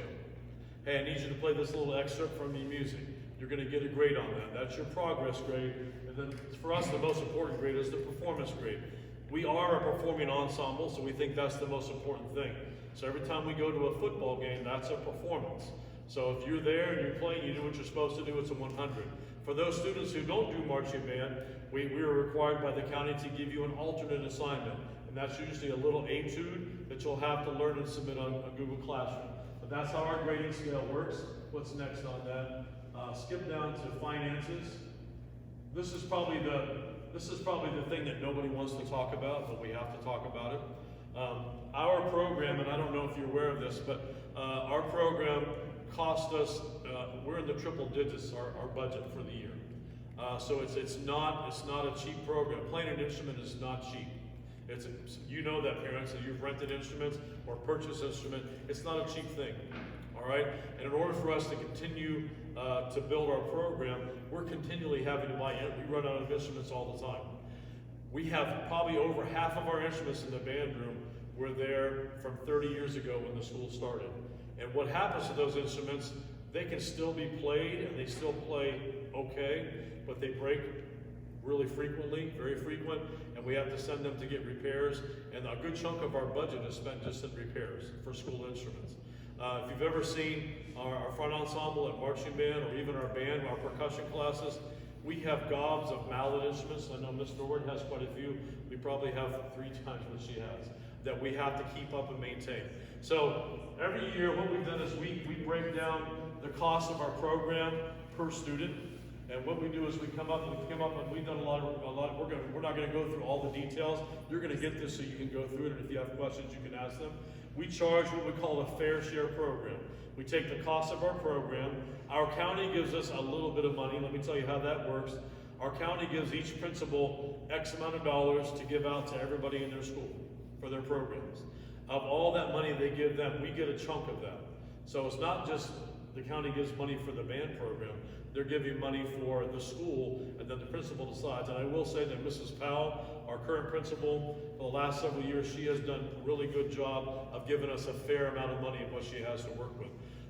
Hey, I need you to play this little excerpt from your music. You're going to get a grade on that. That's your progress grade. And then for us, the most important grade is the performance grade. We are a performing ensemble, so we think that's the most important thing. So every time we go to a football game, that's a performance. So if you're there and you're playing, you do what you're supposed to do, it's a 100. For those students who don't do marching band, we are required by the county to give you an alternate assignment. And that's usually a little etude that you'll have to learn and submit on Google Classroom. But that's how our grading scale works. What's next on that? Skip down to finances. This is probably the thing that nobody wants to talk about, but we have to talk about it. Our program, and I don't know if you're aware of this, but our program cost us, we're in the triple digits, our budget for the year. So it's not a cheap program. Playing an instrument is not cheap. You know that, parents, that you've rented instruments or purchased instruments. It's not a cheap thing, all right? And in order for us to continue to build our program, we're continually having to buy in. We run out of instruments all the time. We have probably over half of our instruments in the band room were there from 30 years ago when the school started. And what happens to those instruments, they can still be played and they still play okay, but they break really frequently, very frequent, and we have to send them to get repairs. And a good chunk of our budget is spent just in repairs for school instruments. If you've ever seen our front ensemble at marching band, or even our band, our percussion classes, we have gobs of mallet instruments. I know Miss Norwood has quite a few. We probably have 3 times what she has, that we have to keep up and maintain. So every year what we've done is we break down the cost of our program per student, And what we do is we come up and we've done a lot of, we're not gonna go through all the details. You're gonna get this so you can go through it, and if you have questions, you can ask them. We charge what we call a fair share program. We take the cost of our program. Our county gives us a little bit of money. Let me tell you how that works. Our county gives each principal X amount of dollars to give out to everybody in their school for their programs. Of all that money they give them, we get a chunk of that. So it's not just the county gives money for the band program, they're giving money for the school, and then the principal decides. And I will say that Mrs. Powell, our current principal, for the last several years, she has done a really good job of giving us a fair amount of money in what she has to work with.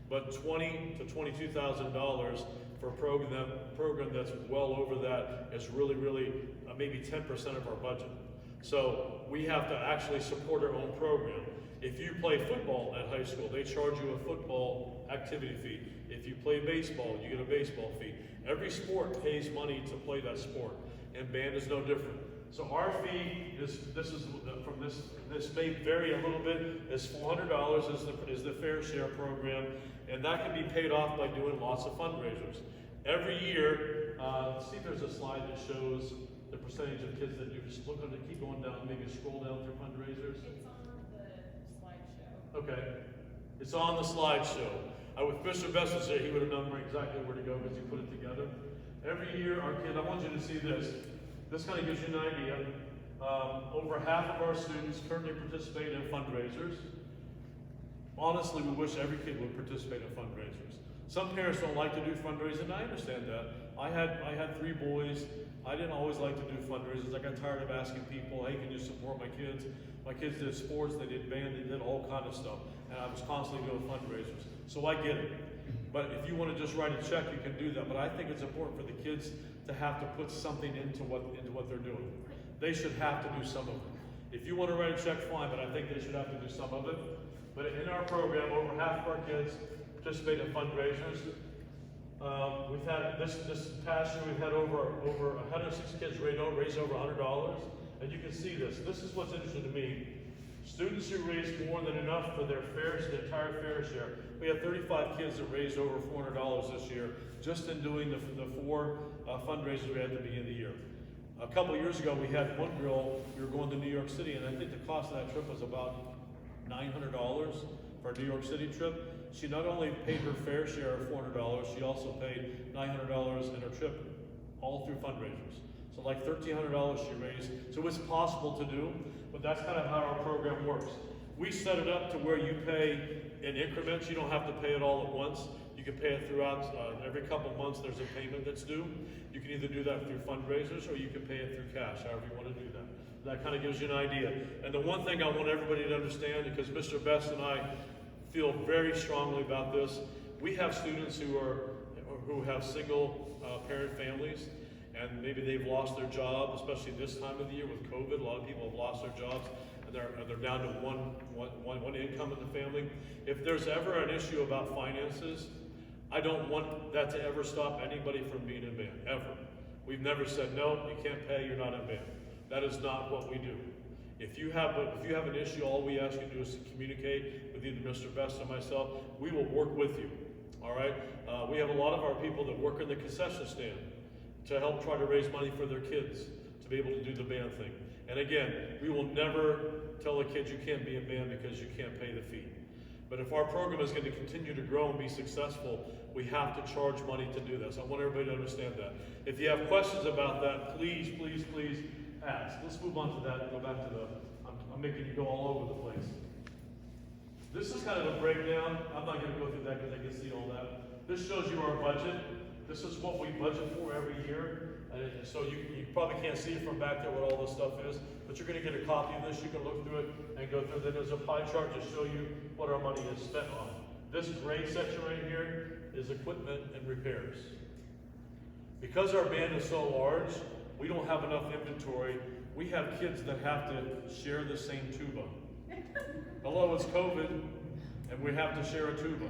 But $20,000 to $22,000 for a program that's well over that is really maybe 10% of our budget. So we have to actually support our own program. If you play football at high school, they charge you a football activity fee. If you play baseball, you get a baseball fee. Every sport pays money to play that sport, and band is no different. So our fee is, this may vary a little bit, is $400 is the fair share program, and that can be paid off by doing lots of fundraisers. Every year, see if there's a slide that shows the percentage of kids that do. Just look on it, keep going down, maybe scroll down through fundraisers. It's on the slideshow. Okay, it's on the slideshow. If Mr. Best was there, he would have known exactly where to go because he put it together. Every year, our kids, I want you to see this. This kind of gives you an idea. Over half of our students currently participate in fundraisers. Honestly, we wish every kid would participate in fundraisers. Some parents don't like to do fundraisers, and I understand that. I had 3 boys. I didn't always like to do fundraisers. I got tired of asking people, hey, can you support my kids? My kids did sports, they did band, they did all kind of stuff. And I was constantly doing fundraisers. So I get it. But if you want to just write a check, you can do that. But I think it's important for the kids to have to put something into what they're doing. They should have to do some of it. If you want to write a check, fine, but I think they should have to do some of it. But in our program, over half of our kids participate in fundraisers. We've had this past year, we've had over 106 kids raise over $100, and you can see this. This is what's interesting to me. Students who raised more than enough for their entire fair share. We had 35 kids that raised over $400 this year, just in doing the 4 fundraisers we had at the beginning of the year. A couple years ago, we had one girl. We were going to New York City, and I think the cost of that trip was about $900 for a New York City trip. She not only paid her fair share of $400, she also paid $900 in her trip, all through fundraisers. So like $1,300 she raised. So it's possible to do, but that's kind of how our program works. We set it up to where you pay in increments. You don't have to pay it all at once. You can pay it throughout, every couple months there's a payment that's due. You can either do that through fundraisers or you can pay it through cash, however you want to do that. That kind of gives you an idea. And the one thing I want everybody to understand, because Mr. Best and I feel very strongly about this, we have students who have single parent families, and maybe they've lost their job, especially this time of the year with COVID. A lot of people have lost their jobs, and they're down to one income in the family. If there's ever an issue about finances, I don't want that to ever stop anybody from being in band, ever. We've never said, no, you can't pay, you're not in band. That is not what we do. If you have an issue, all we ask you to do is to communicate with either Mr. Best or myself. We will work with you, all right? We have a lot of our people that work in the concession stand to help try to raise money for their kids to be able to do the band thing. And again, we will never tell a kid you can't be in band because you can't pay the fee. But if our program is going to continue to grow and be successful, we have to charge money to do this. I want everybody to understand that. If you have questions about that, please, please, please ask. Let's move on to that and go back to I'm making you go all over the place. This is kind of a breakdown. I'm not going to go through that because I can see all that. This shows you our budget. This is what we budget for every year. And so you probably can't see it from back there what all this stuff is, but you're going to get a copy of this. You can look through it and go through. Then there's a pie chart to show you what our money is spent on. This gray section right here is equipment and repairs. Because our band is so large, we don't have enough inventory. We have kids that have to share the same tuba. Hello, it's COVID, and we have to share a tuba.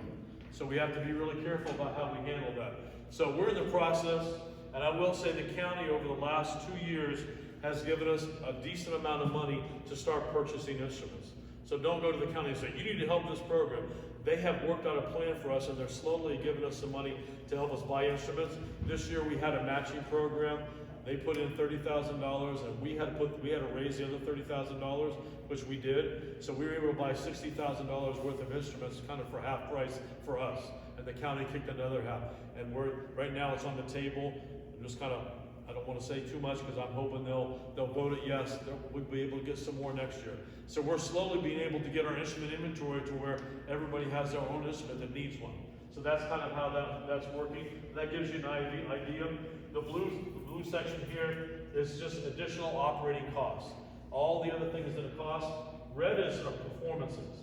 So we have to be really careful about how we handle that. So we're in the process, and I will say the county over the last 2 years has given us a decent amount of money to start purchasing instruments. So don't go to the county and say, you need to help this program. They have worked out a plan for us, and they're slowly giving us some money to help us buy instruments. This year we had a matching program. They put in $30,000, and we had to raise the other $30,000, which we did. So we were able to buy $60,000 worth of instruments, kind of for half price for us, and the county kicked another half. And right now it's on the table. I'm just kind of, I don't want to say too much because I'm hoping they'll vote it yes. We'll be able to get some more next year. So we're slowly being able to get our instrument inventory to where everybody has their own instrument that needs one. So that's kind of how that's working. That gives you an idea. The blue section here is just additional operating costs. All the other things that it costs. Red is our performances.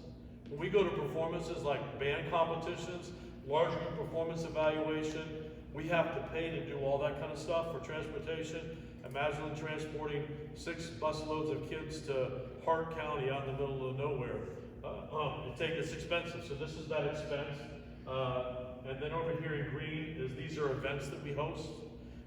When we go to performances like band competitions, large group performance evaluation, we have to pay to do all that kind of stuff for transportation. Imagine transporting 6 bus loads of kids to Hart County out in the middle of nowhere. It's expensive, so this is that expense. And then over here in green these are events that we host.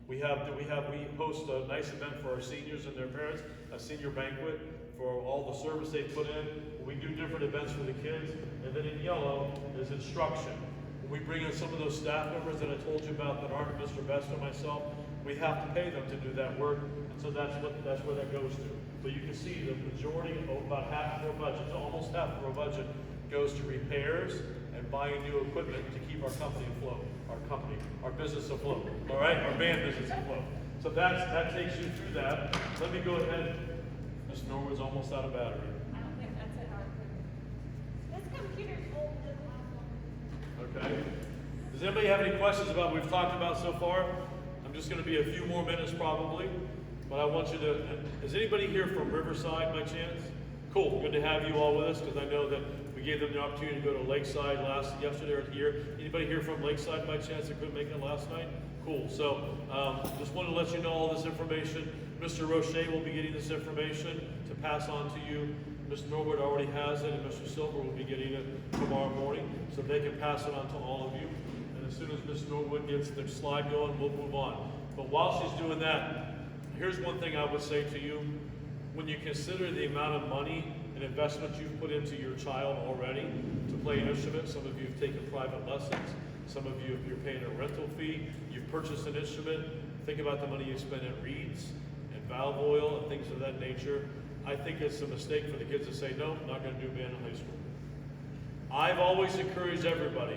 We host a nice event for our seniors and their parents, a senior banquet for all the service they put in. We do different events for the kids. And then in yellow is instruction. We bring in some of those staff members that I told you about that aren't Mr. Best or myself. We have to pay them to do that work, and so that's where that goes to. But you can see the majority, about half of our budget, almost half of our budget, goes to repairs and buying new equipment to keep our company afloat, our business afloat. All right, our band business afloat. So that takes you through that. Let me go ahead. Miss Norwood's almost out of battery. I don't think that's it, Howard. This computer's old. Okay. Does anybody have any questions about what we've talked about so far? I'm just going to be a few more minutes probably, but I want you to, is anybody here from Riverside by chance? Cool, good to have you all with us because I know that we gave them the opportunity to go to Lakeside yesterday or here. Anybody here from Lakeside by chance that couldn't make it last night? Cool, so just wanted to let you know all this information. Mr. Roche will be getting this information to pass on to you. Mr. Norwood already has it, and Mr. Silver will be getting it tomorrow morning, so they can pass it on to all of you. And as soon as Ms. Norwood gets the slide going, we'll move on. But while she's doing that, here's one thing I would say to you. When you consider the amount of money and investment you've put into your child already to play an instrument, some of you have taken private lessons, some of you, you're paying a rental fee, you've purchased an instrument, think about the money you spend in reeds and valve oil and things of that nature. I think it's a mistake for the kids to say, no, I'm not going to do band in high school. I've always encouraged everybody,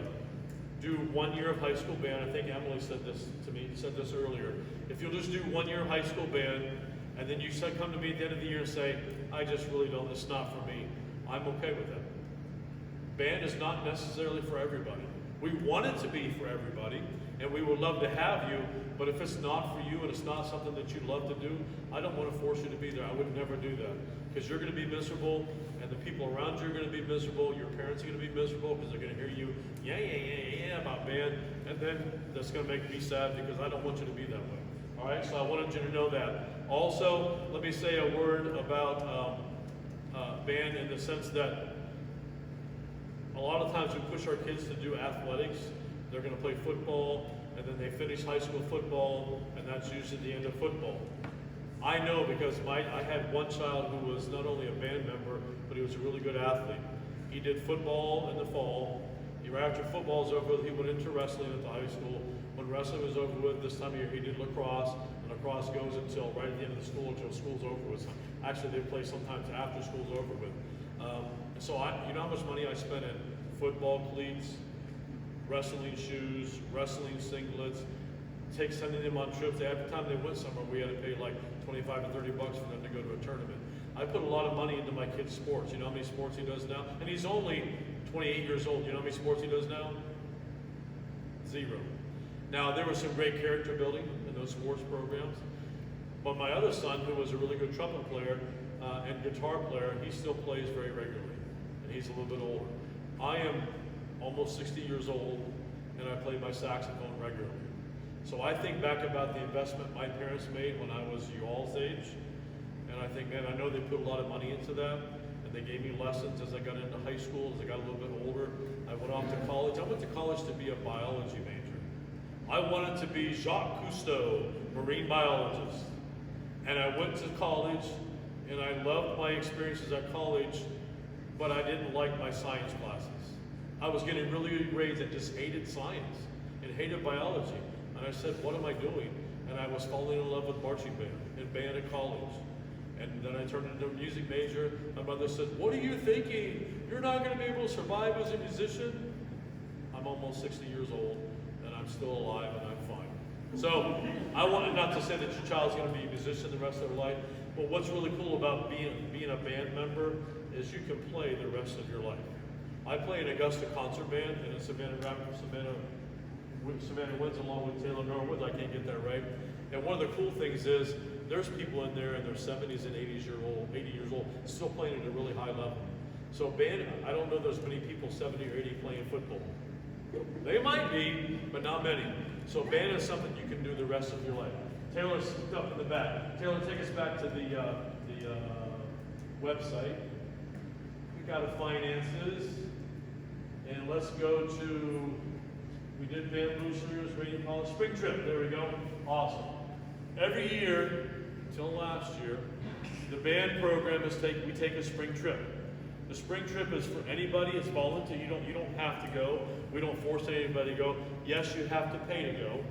do 1 year of high school band. I think Emily said this to me, said this earlier. If you'll just do 1 year of high school band, and then you come to me at the end of the year and say, I just really don't, it's not for me, I'm okay with that. Band is not necessarily for everybody. We want it to be for everybody, and we would love to have you, but if it's not for you and it's not something that you love to do, I don't want to force you to be there. I would never do that, because you're going to be miserable, and the people around you are going to be miserable, your parents are going to be miserable, because they're going to hear you, yeah, about band, and then that's going to make me sad, because I don't want you to be that way. All right, so I wanted you to know that. Also, let me say a word about band in the sense that a lot of times we push our kids to do athletics. They're going to play football, and then they finish high school football, and that's usually the end of football. I know because I had one child who was not only a band member, but he was a really good athlete. He did football in the fall. Right after football's over, he went into wrestling at the high school. When wrestling was over with, this time of year he did lacrosse, and lacrosse goes until right at the end of the school, until school's over with. Actually, they play sometimes after school's over with. So you know how much money I spent in football cleats, wrestling shoes, wrestling singlets, sending them on trips. Every time they went somewhere, we had to pay like $25 to $30 for them to go to a tournament. I put a lot of money into my kid's sports. You know how many sports he does now? And he's only 28 years old. You know how many sports he does now? 0. Now, there was some great character building in those sports programs. But my other son, who was a really good trumpet player and guitar player, he still plays very regularly. And he's a little bit older. I am almost 60 years old, and I play my saxophone regularly. So I think back about the investment my parents made when I was y'all's age, and I think, man, I know they put a lot of money into that, and they gave me lessons as I got into high school, as I got a little bit older. I went off to college. I went to college to be a biology major. I wanted to be Jacques Cousteau, marine biologist. And I went to college, and I loved my experiences at college, but I didn't like my science classes. I was getting really good grades and just hated science and hated biology. And I said, what am I doing? And I was falling in love with marching band and band at college. And then I turned into a music major. My mother said, what are you thinking? You're not going to be able to survive as a musician? I'm almost 60 years old, and I'm still alive, and I'm fine. So I wanted not to say that your child's going to be a musician the rest of their life, but what's really cool about being a band member is you can play the rest of your life. I play in Augusta concert band, and in Savannah Woods along with Taylor Norwood. I can't get that right. And one of the cool things is there's people in there in their 70s and 80 years old, still playing at a really high level. So band, I don't know there's many people 70 or 80 playing football. They might be, but not many. So band is something you can do the rest of your life. Taylor's up in the back. Taylor, take us back to the website. We got the finances. And let's go to, we did band boosters, radio college, spring trip, there we go, awesome. Every year, until last year, the band program is we take a spring trip. The spring trip is for anybody, it's voluntary, you don't have to go. We don't force anybody to go. Yes, you have to pay to go,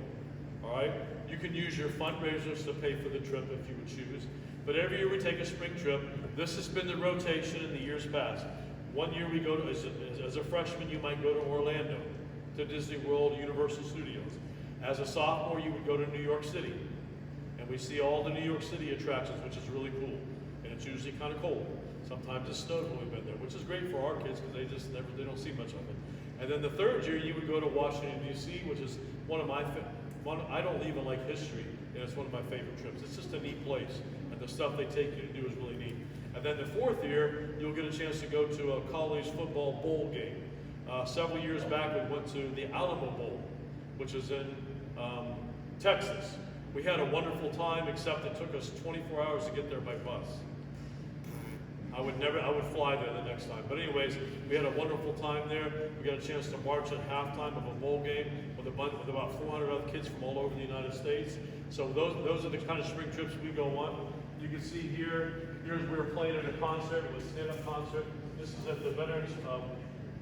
all right? You can use your fundraisers to pay for the trip if you would choose. But every year we take a spring trip. This has been the rotation in the years past. One year we go to, as a freshman, you might go to Orlando, to Disney World, Universal Studios. As a sophomore, you would go to New York City. And we see all the New York City attractions, which is really cool. And it's usually kind of cold. Sometimes it snowed when we've been there, which is great for our kids because they don't see much of it. And then the third year, you would go to Washington, D.C., which is one of my, I don't even like history, and it's one of my favorite trips. It's just a neat place, and the stuff they take you to do is really neat. And then the fourth year, you'll get a chance to go to a college football bowl game. Several years back, we went to the Alamo Bowl, which is in Texas. We had a wonderful time, except it took us 24 hours to get there by bus. I would fly there the next time. But anyways, we had a wonderful time there. We got a chance to march at halftime of a bowl game with about 400 other kids from all over the United States. So those are the kind of spring trips we go on. You can see here's we were playing at a concert. It was a stand-up concert. This is at the Veterans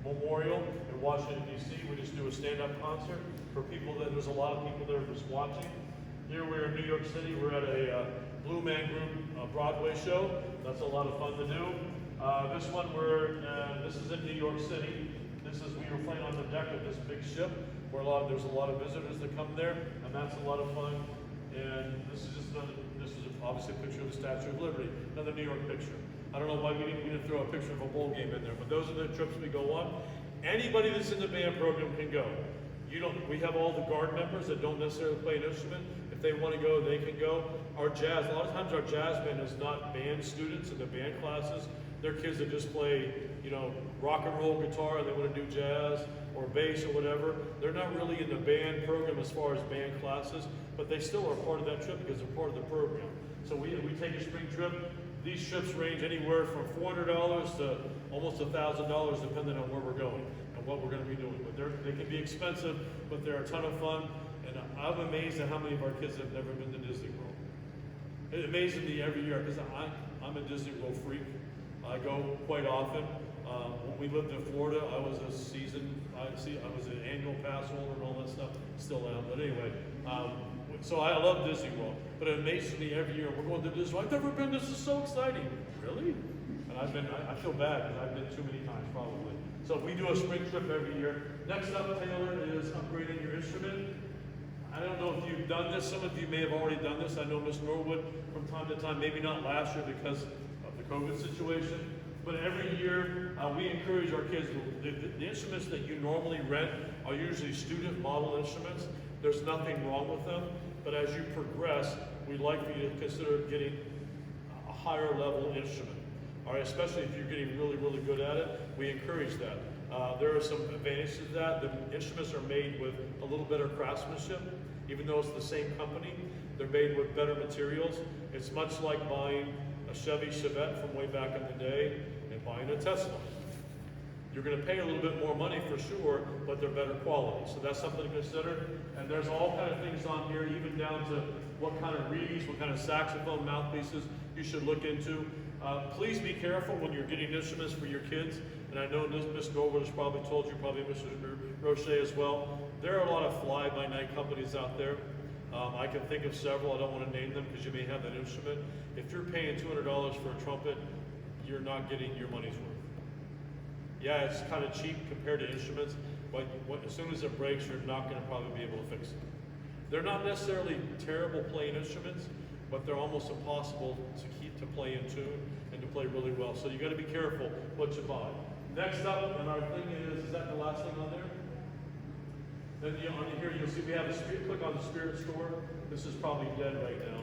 Memorial in Washington, D.C. We just do a stand-up concert for people there's a lot of people there just watching. Here we're in New York City. We're at a Blue Man Group Broadway show. That's a lot of fun to do. This one this is in New York City. We were playing on the deck of this big ship where there's a lot of visitors that come there, and that's a lot of fun. And this is obviously a picture of the Statue of Liberty, another New York picture. I don't know why we didn't throw a picture of a bowl game in there, but those are the trips we go on. Anybody that's in the band program can go. We have all the guard members that don't necessarily play an instrument. If they want to go, they can go. A lot of times our jazz band is not band students in the band classes. They're kids that just play, rock and roll guitar and they want to do jazz or bass or whatever. They're not really in the band program as far as band classes, but they still are part of that trip because they're part of the program. So we take a spring trip. These trips range anywhere from $400 to almost $1,000 depending on where we're going and what we're going to be doing. But they can be expensive, but they're a ton of fun. And I'm amazed at how many of our kids have never been to Disney World. It amazes me every year because I'm a Disney World freak. I go quite often. When we lived in Florida, I was an annual pass holder and all that stuff. Still am, but anyway. So I love Disney World, but it amazes me every year. We're going to Disney World. I've never been. This is so exciting. Really? And I feel bad because I've been too many times probably. So we do a spring trip every year. Next up, Taylor, is upgrading your instrument. I don't know if you've done this. Some of you may have already done this. I know Miss Norwood from time to time, maybe not last year because of the COVID situation, but every year we encourage our kids. The instruments that you normally rent are usually student model instruments. There's nothing wrong with them, but as you progress, we'd like for you to consider getting a higher level instrument. All right, especially if you're getting really, really good at it, we encourage that. There are some advantages to that. The instruments are made with a little better craftsmanship. Even though it's the same company, they're made with better materials. It's much like buying a Chevy Chevette from way back in the day and buying a Tesla. You're going to pay a little bit more money for sure, but they're better quality. So that's something to consider. And there's all kind of things on here, even down to what kind of reeds, what kind of saxophone mouthpieces you should look into. Please be careful when you're getting instruments for your kids. And I know Miss Norwood has probably told you, probably Mr. Roche as well. There are a lot of fly-by-night companies out there. I can think of several. I don't want to name them because you may have that instrument. If you're paying $200 for a trumpet, you're not getting your money's worth. Yeah, it's kind of cheap compared to instruments, but as soon as it breaks, you're not going to probably be able to fix it. They're not necessarily terrible playing instruments, but they're almost impossible to play in tune and to play really well. So you got to be careful what you buy. Next up, and our thing is that the last thing on there? Then on here, you'll see we have a spirit, click on the Spirit Store. This is probably dead right now.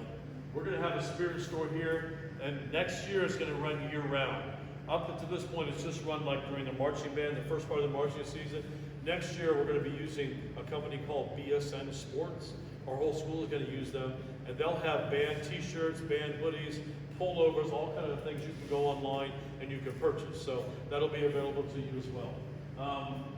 We're going to have a Spirit Store here, and next year it's going to run year round. Up until this point, it's just run like during the marching band, the first part of the marching season. Next year, we're going to be using a company called BSN Sports. Our whole school is going to use them, and they'll have band t-shirts, band hoodies, pullovers, all kind of things you can go online and you can purchase. So that'll be available to you as well.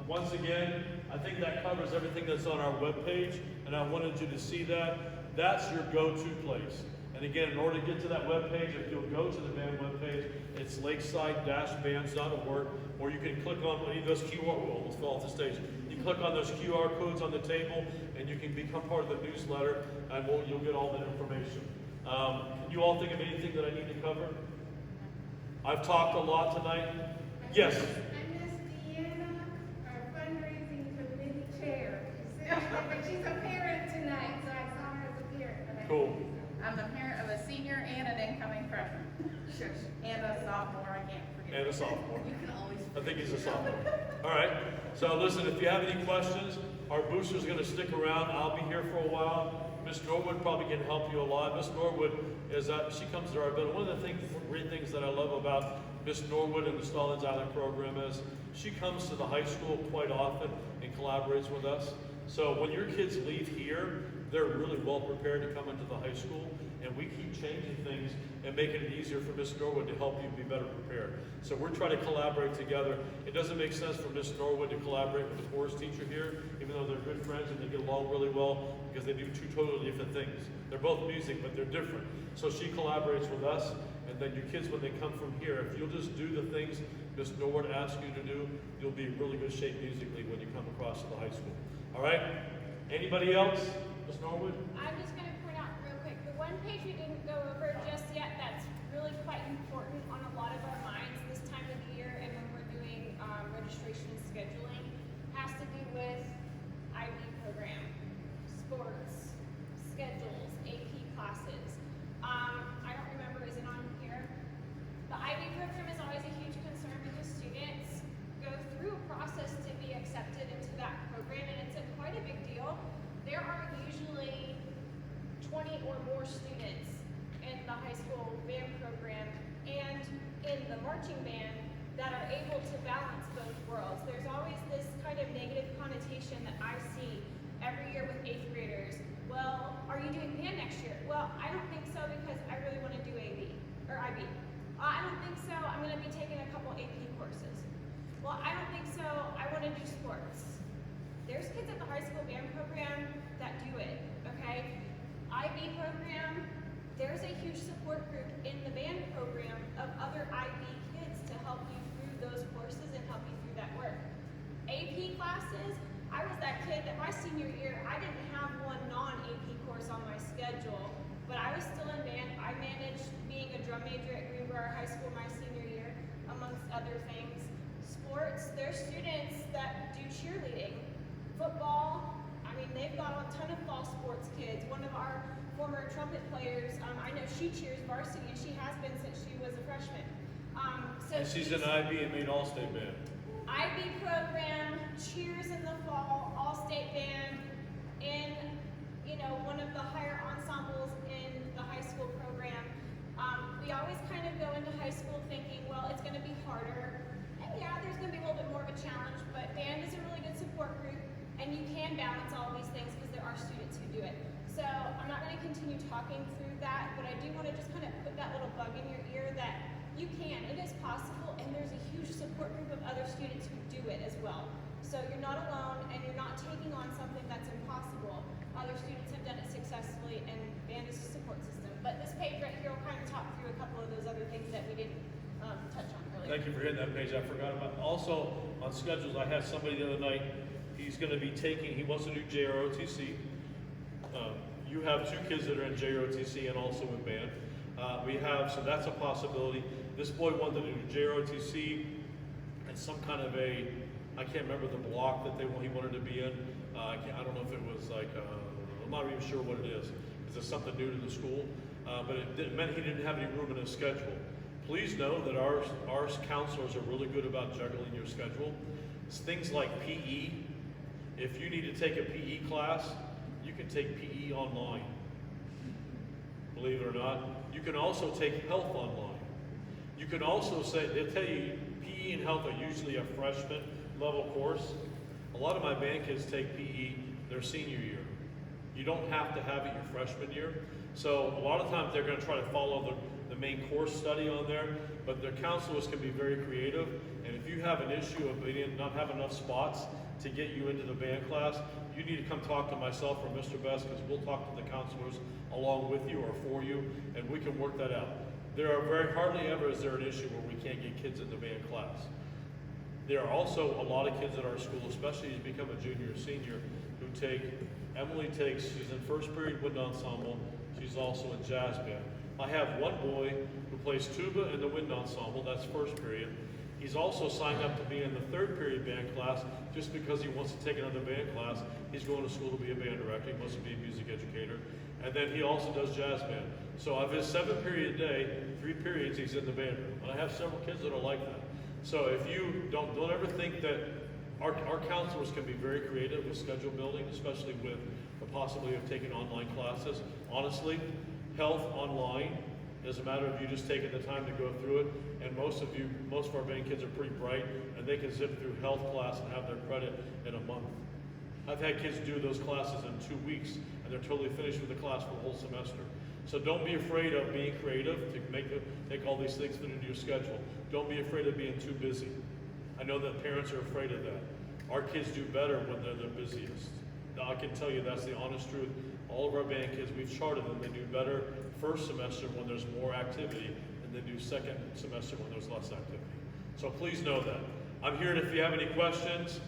Once again, I think that covers everything that's on our webpage, and I wanted you to see that. That's your go-to place. And again, in order to get to that webpage, if you'll go to the band webpage, it's lakeside-bands.org, or you can click on any of those QR, well, let's fall off the stage. You click on those QR codes on the table, and you can become part of the newsletter, and you'll get all that information. Can you all think of anything that I need to cover? I've talked a lot tonight. Yes? I miss Deanna, our fundraising committee chair. But she's a parent tonight, so I saw her as a parent. Cool. I'm the parent of a senior and an incoming freshman. Shush. And a sophomore, I can't forget. And a sophomore. You can always I think he's a sophomore. All right. So listen, if you have any questions, our booster's going to stick around. I'll be here for a while. Miss Norwood probably can help you a lot. Miss Norwood is she comes to our building. One of the great things that I love about Miss Norwood and the Stallings Island program is she comes to the high school quite often and collaborates with us. So when your kids leave here, they're really well prepared to come into the high school, and we keep changing things and making it easier for Miss Norwood to help you be better prepared. So we're trying to collaborate together. It doesn't make sense for Miss Norwood to collaborate with the chorus teacher here, even though they're good friends and they get along really well, because they do two totally different things. They're both music, but they're different. So she collaborates with us, and then your kids, when they come from here, if you'll just do the things Miss Norwood asks you to do, you'll be in really good shape musically when you come across to the high school. All right? Anybody else? Miss Norwood? I'm just going to point out real quick, the one page we didn't go over just yet that's really quite important on a lot of our minds this time of the year and when we're doing registration and scheduling has to do with IB program, sports, schedules, AP classes. I don't remember, is it on here? The IB program is always a huge concern because students go through a process to be accepted into that program, and it's quite a big deal. There are usually 20 or more students in the high school band program and in the marching band that are able to balance both worlds. There's always this kind of negative connotation that I see every year with 8th graders. Well, are you doing band next year? Well, I don't think so because I really want to do IB. I don't think so. I'm going to be taking a couple AP courses. Well, I don't think so. I want to do sports. There's kids at the high school band program that do it, okay? IB program, there's a huge support group in the band program of other IB kids to help you through those courses and help you through that work. AP classes, I was that kid that my senior year, I didn't have one non-AP course on my schedule, but I was still in band. I managed being a drum major at Greenbrier High School my senior year, amongst other things. Sports, there's students that do cheerleading. Football, I mean, they've got a ton of fall sports kids. One of our former trumpet players, I know she cheers varsity, and she has been since she was a freshman. And she's an IB and made All-State band. IB program, cheers in the fall, all-state band, in one of the higher ensembles in the high school program. We always kind of go into high school thinking, well, it's going to be harder. And yeah, there's going to be a little bit more of a challenge, but band is a really good support group, and you can balance all these things because there are students who do it. So I'm not going to continue talking through that, but I do want to just kind of put that little bug in your ear that you can. It is possible, and there's a huge support group of other students who do it as well. So you're not alone, and you're not taking on something that's impossible. Other students have done it successfully, and band is a support system. But this page right here will kind of talk through a couple of those other things that we didn't touch on earlier. Thank you for hitting that page. I forgot about. Also, on schedules, I had somebody the other night. He's going to be taking. He wants to do JROTC. You have 2 kids that are in JROTC and also in band. So that's a possibility. This boy wanted to do JROTC and some kind of I can't remember the block that he wanted to be in. I don't know if it was like, I'm not even sure what it is, because it's something new to the school. But it meant he didn't have any room in his schedule. Please know that our counselors are really good about juggling your schedule. It's things like PE. If you need to take a PE class, you can take PE online. Believe it or not. You can also take health online. You can also they'll tell you PE and health are usually a freshman level course. A lot of my band kids take PE their senior year. You don't have to have it your freshman year. So a lot of times they're going to try to follow the main course study on there, but their counselors can be very creative. And if you have an issue of not having enough spots to get you into the band class, you need to come talk to myself or Mr. Best, because we'll talk to the counselors along with you or for you, and we can work that out. There are hardly ever is there an issue where we can't get kids in the band class. There are also a lot of kids at our school, especially as you become a junior or senior, who she's in first period wind ensemble, she's also in jazz band. I have one boy who plays tuba in the wind ensemble, that's first period. He's also signed up to be in the third period band class just because he wants to take another band class. He's going to school to be a band director, he wants to be a music educator. And then he also does jazz band. So of his 7-period day, 3 periods he's in the band room. And I have several kids that are like that. So if you don't ever think that our counselors can be very creative with schedule building, especially with the possibility of taking online classes. Honestly, health online is a matter of you just taking the time to go through it. And most of our band kids are pretty bright, and they can zip through health class and have their credit in a month. I've had kids do those classes in 2 weeks, and they're totally finished with the class for the whole semester. So don't be afraid of being creative to make all these things fit into your schedule. Don't be afraid of being too busy. I know that parents are afraid of that. Our kids do better when they're the busiest. Now, I can tell you that's the honest truth. All of our band kids, we've charted them. They do better first semester when there's more activity, and they do second semester when there's less activity. So please know that. I'm here if you have any questions.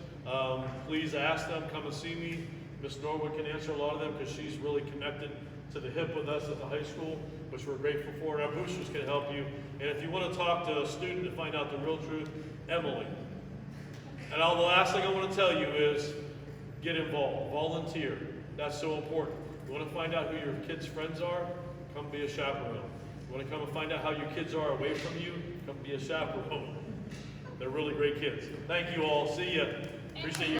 Please ask them, come and see me. Miss Norwood can answer a lot of them because she's really connected to the hip with us at the high school, which we're grateful for. And our boosters can help you. And if you want to talk to a student to find out the real truth, Emily. And the last thing I want to tell you is get involved, volunteer. That's so important. You want to find out who your kids' friends are? Come be a chaperone. You want to come and find out how your kids are away from you? Come be a chaperone. They're really great kids. Thank you all. See ya. Appreciate you.